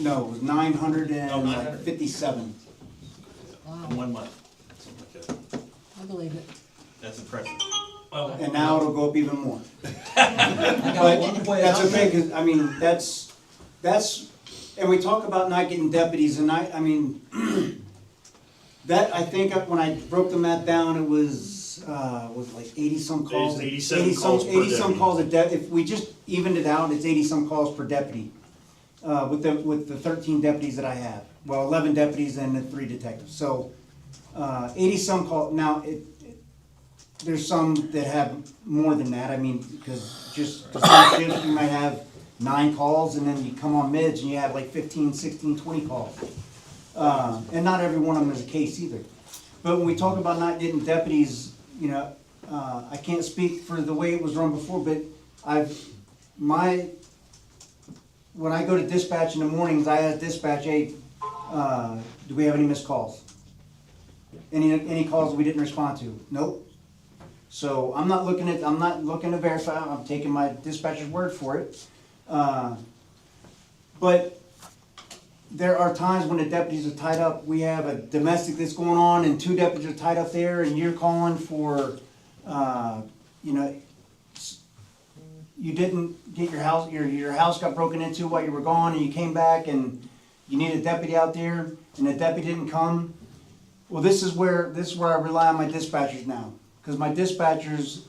No, it was 957. In 1 month. I believe it. That's impressive. And now it'll go up even more. But that's okay, cause I mean, that's, and we talk about not getting deputies, and I mean, that, I think when I broke the map down, it was like 80-some calls. 87 calls per 80-some deputy. calls if we just evened it out, it's 80-some calls per deputy. With the 13 deputies that I have, well, 11 deputies and the 3 detectives, so, 80-some call, now, there's some that have more than that, I mean, because just, the same shift, you might have 9 calls, and then you come on mids, and you have like 15, 16, 20 calls. And not every one of them is a case either. But when we talk about not getting deputies, you know, I can't speak for the way it was run before, but when I go to dispatch in the mornings, I ask dispatch, hey, do we have any missed calls? Any calls that we didn't respond to? Nope. So I'm not looking to verify, I'm taking my dispatcher's word for it. But there are times when the deputies are tied up, we have a domestic that's going on and 2 deputies are tied up there and you're calling for, you know, you didn't get your house, your house got broken into while you were gone and you came back and you need a deputy out there and the deputy didn't come. Well, this is where I rely on my dispatchers now. Because my dispatchers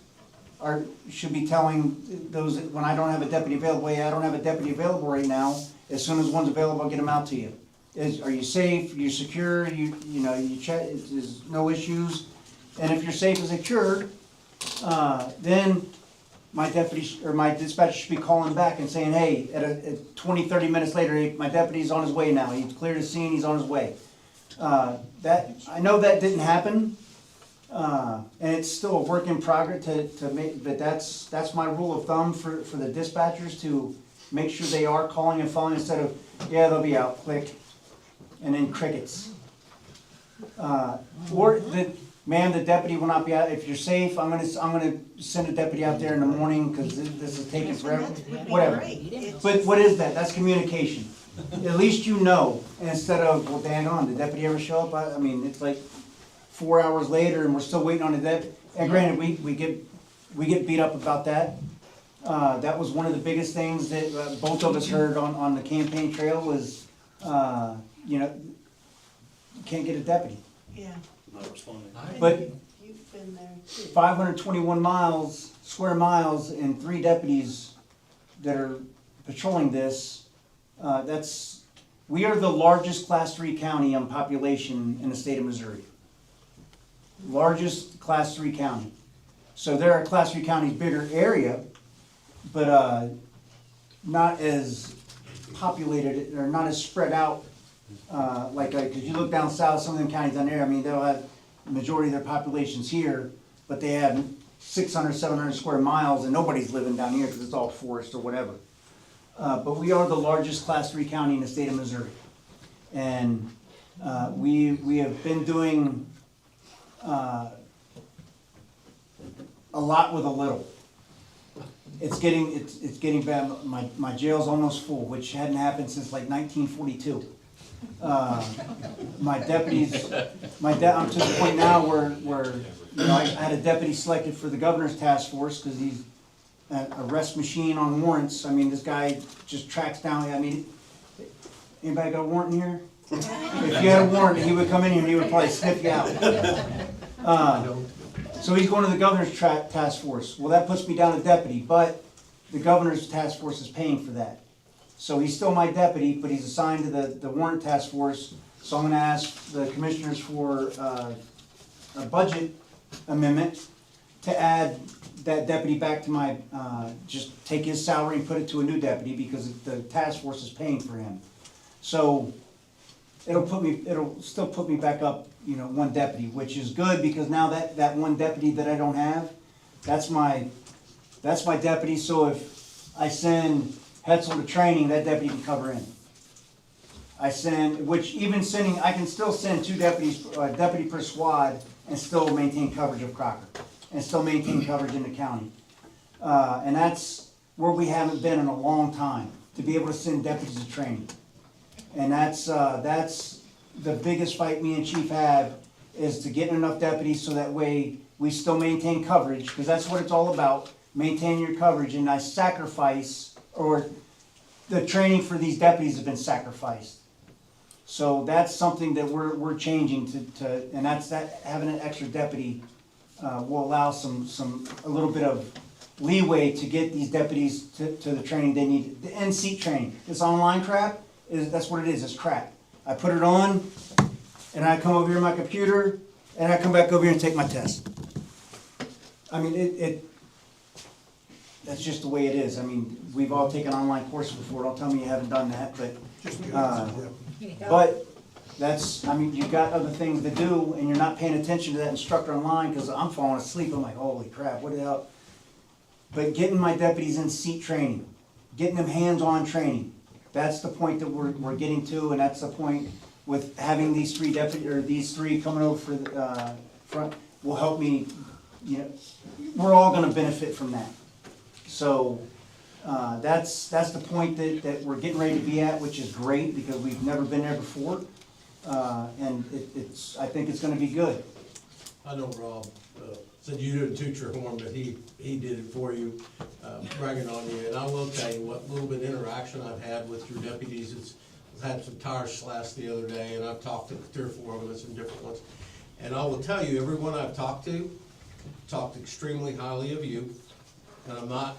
should be telling those, when I don't have a deputy available, hey, I don't have a deputy available right now. As soon as one's available, I'll get them out to you. Are you safe? You're secure? You know, you check, there's no issues. And if you're safe and secure, then my deputy or my dispatcher should be calling back and saying, hey, at 20, 30 minutes later, hey, my deputy's on his way now. He's cleared the scene, he's on his way. I know that didn't happen. And it's still a work in progress to make, but that's my rule of thumb for the dispatchers to make sure they are calling and following instead of, yeah, they'll be out, click, and then crickets. Or ma'am, the deputy will not be out, if you're safe, I'm gonna send a deputy out there in the morning, cause this is taking forever, whatever. But what is that? That's communication. At least you know, instead of, well, dang on, did the deputy ever show up? I mean, it's like 4 hours later and we're still waiting on the deputy. And granted, we get beat up about that. That was one of the biggest things that both of us heard on the campaign trail was, you can't get a deputy. Yeah. But You've been there too. 521 square miles, and 3 deputies that are patrolling this, we are the largest Class 3 county on population in the state of Missouri. Largest Class 3 county. So there are Class 3 counties, bigger area, but not as populated, or not as spread out, because you look down south, some of them counties down there, I mean, they'll have the majority of their populations here, but they have 600, 700 square miles, and nobody's living down here because it's all forest or whatever. But we are the largest Class 3 county in the state of Missouri. And we have been doing a lot with a little. It's getting bad. My jail's almost full, which hadn't happened since like 1942. My deputies, I'm to the point now where I had a deputy selected for the governor's task force because he's an arrest machine on warrants. I mean, this guy just tracks down. I mean, anybody got a warrant in here? If you had a warrant, he would come in here and he would probably sniff you out. So he's going to the governor's task force. Well, that puts me down to deputy, but the governor's task force is paying for that. So he's still my deputy, but he's assigned to the warrant task force. So I'm gonna ask the commissioners for a budget amendment to add that deputy back to my, just take his salary and put it to a new deputy because the task force is paying for him. So it'll still put me back up, 1 deputy, which is good because now that 1 deputy that I don't have, that's my deputy. So if I send Hetzel to training, that deputy can cover in. I can still send 2 deputies, deputy per squad, and still maintain coverage of Crocker, and still maintain coverage in the county. And that's where we haven't been in a long time, to be able to send deputies to training. And that's the biggest fight me and Chief have, is to get enough deputies so that way we still maintain coverage, because that's what it's all about, maintain your coverage, and I sacrifice, or the training for these deputies has been sacrificed. So that's something that we're changing and that's having an extra deputy will allow a little bit of leeway to get these deputies to the training they need, the in-seat training. This online crap, that's what it is, it's crap. I put it on, and I come over here on my computer, and I come back over here and take my test. I mean, that's just the way it is. I mean, we've all taken online courses before, don't tell me you haven't done that, but you've got other things to do, and you're not paying attention to that instructor online, because I'm falling asleep, I'm like, holy crap, what the hell? But getting my deputies in seat training, getting them hands-on training, that's the point that we're getting to, and that's the point with having these 3 deputies, or these 3 coming over for the front, will help me, we're all gonna benefit from that. So, that's the point that we're getting ready to be at, which is great, because we've never been there before. And I think it's gonna be good. I know Rob said you didn't toot your horn, but he did it for you, bragging on you. And I will tell you what little bit of interaction I've had with your deputies. I've had some tires slashed the other day, and I've talked to 3 or 4 of them, some different ones. And I will tell you, everyone I've talked to talked extremely highly of you. And I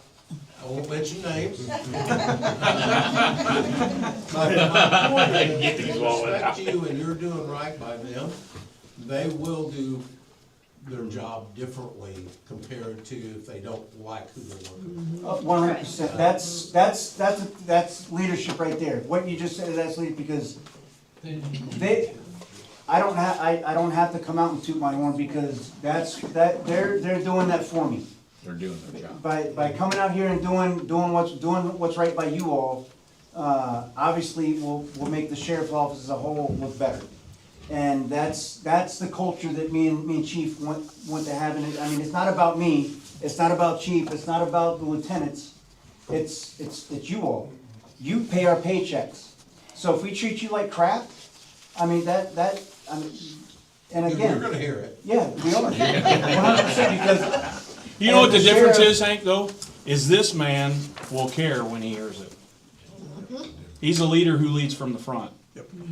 won't mention names. My point is, if they respect you and you're doing right by them, they will do their job differently compared to if they don't like who they're working with. 100%. That's leadership right there. What you just said, that's leadership, because I don't have to come out and toot my horn, because they're doing that for me. They're doing their job. By coming out here and doing what's right by you all, obviously will make the sheriff's office as a whole look better. And that's the culture that me and Chief want to have in it. I mean, it's not about me, it's not about Chief, it's not about the lieutenants. It's you all. You pay our paychecks. So if we treat you like crap, I mean, I mean, and again. You're gonna hear it. Yeah, we are. 100%, because. You know what the as difference sheriff- is, Hank, though? Is this man will care when he hears it. He's a leader who leads from the front.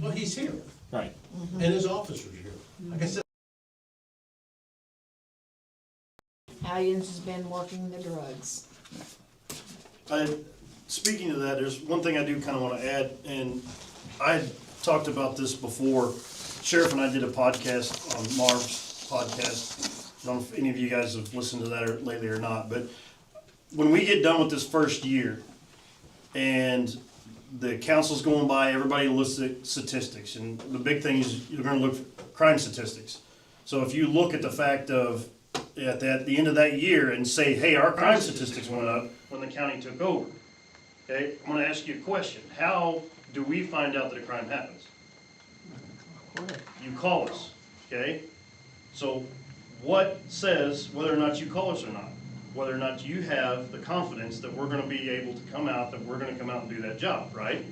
Well, he's here, Right. and his officers are here. Like I said, Aliens has been working the drugs. Speaking of that, there's one thing I do kind of want to add, and I had talked about this before. Sheriff and I did a podcast on Marv's podcast. I don't know if any of you guys have listened to that lately or not, but when we get done with this first year and the council's going by, everybody looks at statistics, and the big thing is you're going to look for crime statistics. So if you look at the fact of at the end of that year and say, hey, our crime statistics went up when the county took over. Okay, I'm gonna ask you a question. How do we find out that a crime happens? You call us, okay? So what says whether or not you call us or not? Whether or not you have the confidence that we're gonna be able to come out, that we're gonna come out and do that job, right?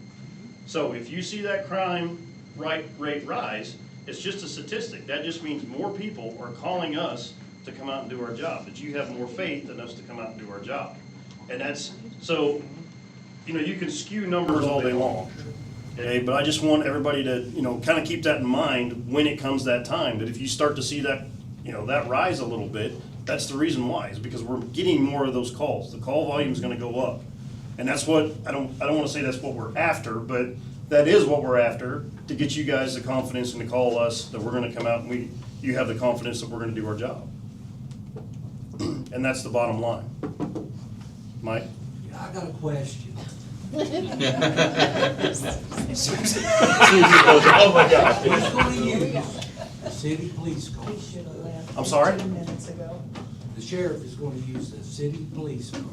So if you see that crime rate rise, it's just a statistic. That just means more people are calling us to come out and do our job, that you have more faith in us to come out and do our job. And that's, so, you know, you can skew numbers all day long, okay? But I just want everybody to, you know, kind of keep that in mind when it comes that time, that if you start to see that, you know, that rise a little bit, that's the reason why, is because we're getting more of those calls. The call volume is gonna go up. And that's what, I don't wanna say that's what we're after, but that is what we're after, to get you guys the confidence and to call us that we're gonna come out and you have the confidence that we're gonna do our job. And that's the bottom line. Mike? I got a question. Oh my God. Who's gonna use the city police cars? I'm sorry? 10 minutes ago. The sheriff is gonna use the city police cars.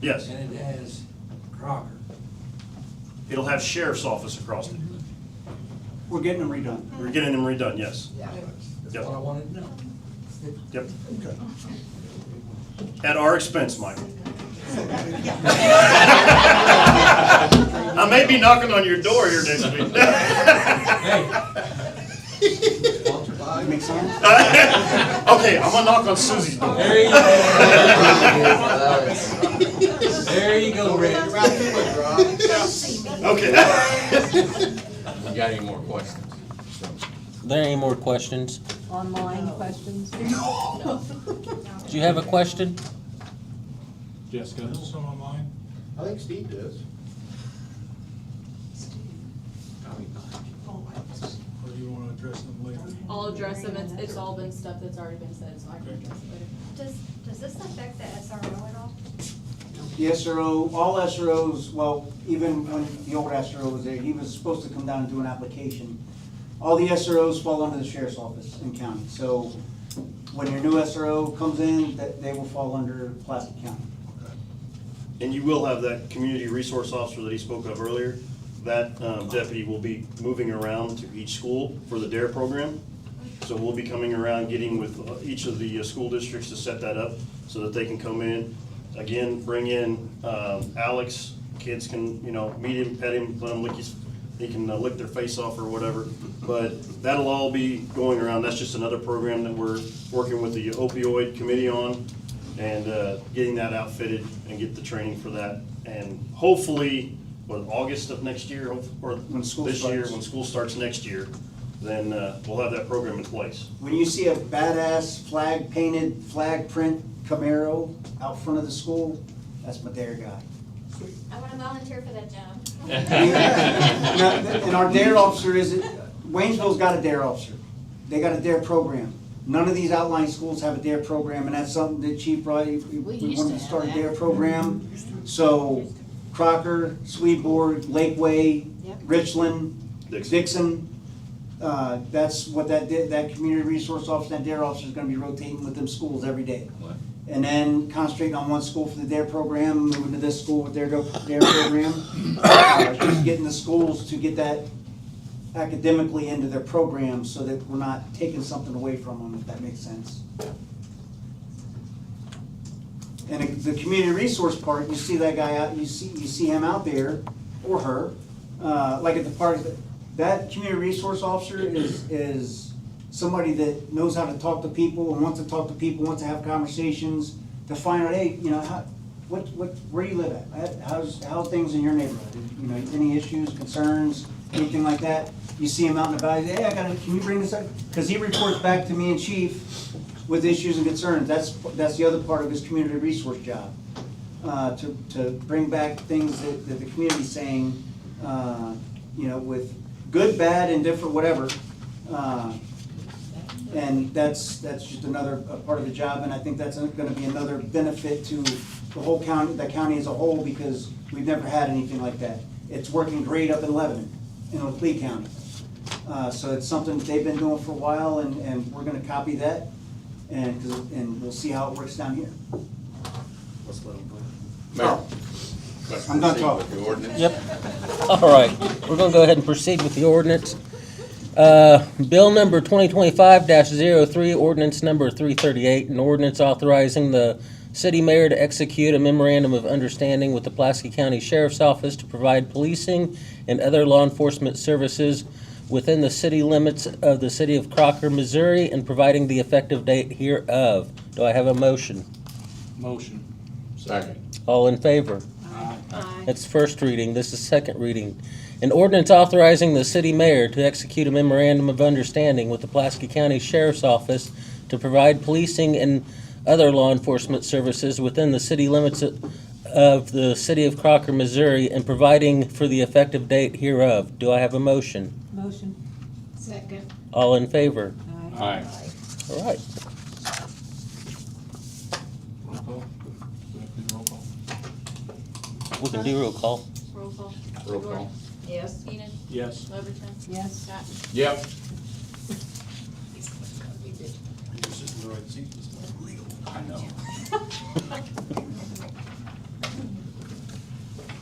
Yes. And it has Crocker. It'll have sheriff's office across it. We're getting them redone. We're getting them redone, yes. That's Yep. what I wanted to know. Yep. At our expense, Mike. I may be knocking on your door here next week. Make sense? Okay, I'm gonna knock on Susie's door. There you go. There you go, Rick. Okay. You got any more questions? Are there any more questions? Online questions? Do you have a question? Jessica? online? I think Steve does. Or do you want to address them later? I'll address them, it's all been stuff that's already been said, so I can address it later. Does this affect the SRO at all? The SRO, all SROs, well, even when the old SRO was there, he was supposed to come down and do an application. All the SROs fall under the sheriff's office in county. So when your new SRO comes in, they will fall under Pulaski County. And you will have that community resource officer that he spoke of earlier. That deputy will be moving around to each school for the DARE program. So we'll be coming around, getting with each of the school districts to set that up so that they can come in. Again, bring in Alex. Kids can, you know, meet him, pet him, let him lick he can lick their face off or whatever. But that'll all be going around. That's just another program that we're working with the opioid committee on, and getting that outfitted and get the training for that. And hopefully, August of next year, or When school this year, starts. when school starts next year, then we'll have that program in place. When you see a badass flag painted, flag print Camaro out front of the school, that's my DARE guy. I want to volunteer for that job. And our DARE officer Waynesville's got a DARE officer. They got a DARE program. None of these outlying schools have a DARE program, and that's something that Chief probably, we wanted to start a DARE program. So Crocker, Sweetboard, Lakeway, Richland, Dixon, that's what that community resource officer, that DARE officer is gonna be rotating with them schools every day. And then concentrating on one school for the DARE program, moving to this school with their DARE program. Just getting the schools to get that academically into their programs so that we're not taking something away from them, if that makes sense. And the community resource part, you see that guy out, you see him out there, or her, like at the park, that community resource officer is somebody that knows how to talk to people and wants to talk to people, wants to have conversations, to find out, hey, you know, where you live at? How's things in your neighborhood? You know, any issues, concerns, anything like that? You see him out and about, hey, can you bring this up? Because he reports back to me and chief with issues and concerns. That's the other part of his community resource job. To bring back things that the community's saying, you know, with good, bad, indifferent, whatever. And that's just another part of the job, and I think that's gonna be another benefit to the whole county, the county as a whole, because we've never had anything like that. It's working great up in Lebanon, in Lee County. So it's something that they've been doing for a while, and we're gonna copy that, and we'll see how it works down here. Mayor, I'm done talking. with the ordinance. Yep. All right, we're gonna go ahead and proceed with the ordinance. Bill number 2025-03, ordinance number 338, an ordinance authorizing the city mayor to execute a memorandum of understanding with the Pulaski County Sheriff's Office to provide policing and other law enforcement services within the city limits of the city of Crocker, Missouri, and providing the effective date hereof. Do I have a motion? Motion. Second. All in favor? It's first reading. This is second reading. An ordinance authorizing the city mayor to execute a memorandum of understanding with the Pulaski County Sheriff's Office to provide policing and other law enforcement services within the city limits of the city of Crocker, Missouri, and providing for the effective date hereof. Do I have a motion? Motion. Second. All in favor? Aye. All right. Roll call. We have to do roll call. We can do roll call. Roll call. Roll call. Yes. Enid? Yes. Overton? Yes. Scott? Yep. I know.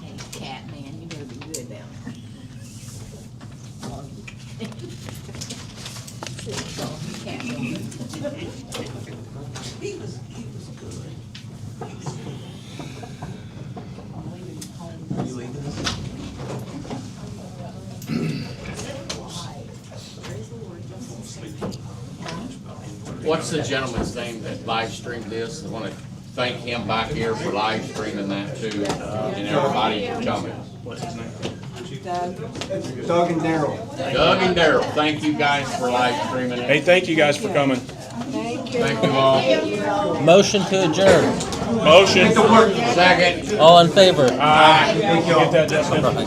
Hey, cat man, you better be good down there. Sit on you, cat woman. He was good. I'm leaving home. You leaving us? What's the gentleman's name that live streamed this? I want to thank him back here for live streaming that too, and everybody for coming. What's his name? Doug. Doug and Daryl. Doug and Daryl, thank you guys for live streaming it. Hey, thank you guys for coming. Thank you. Thank you all. Motion to adjourn. Motion. Second. All in favor? Aye. Get that, Justin. All right.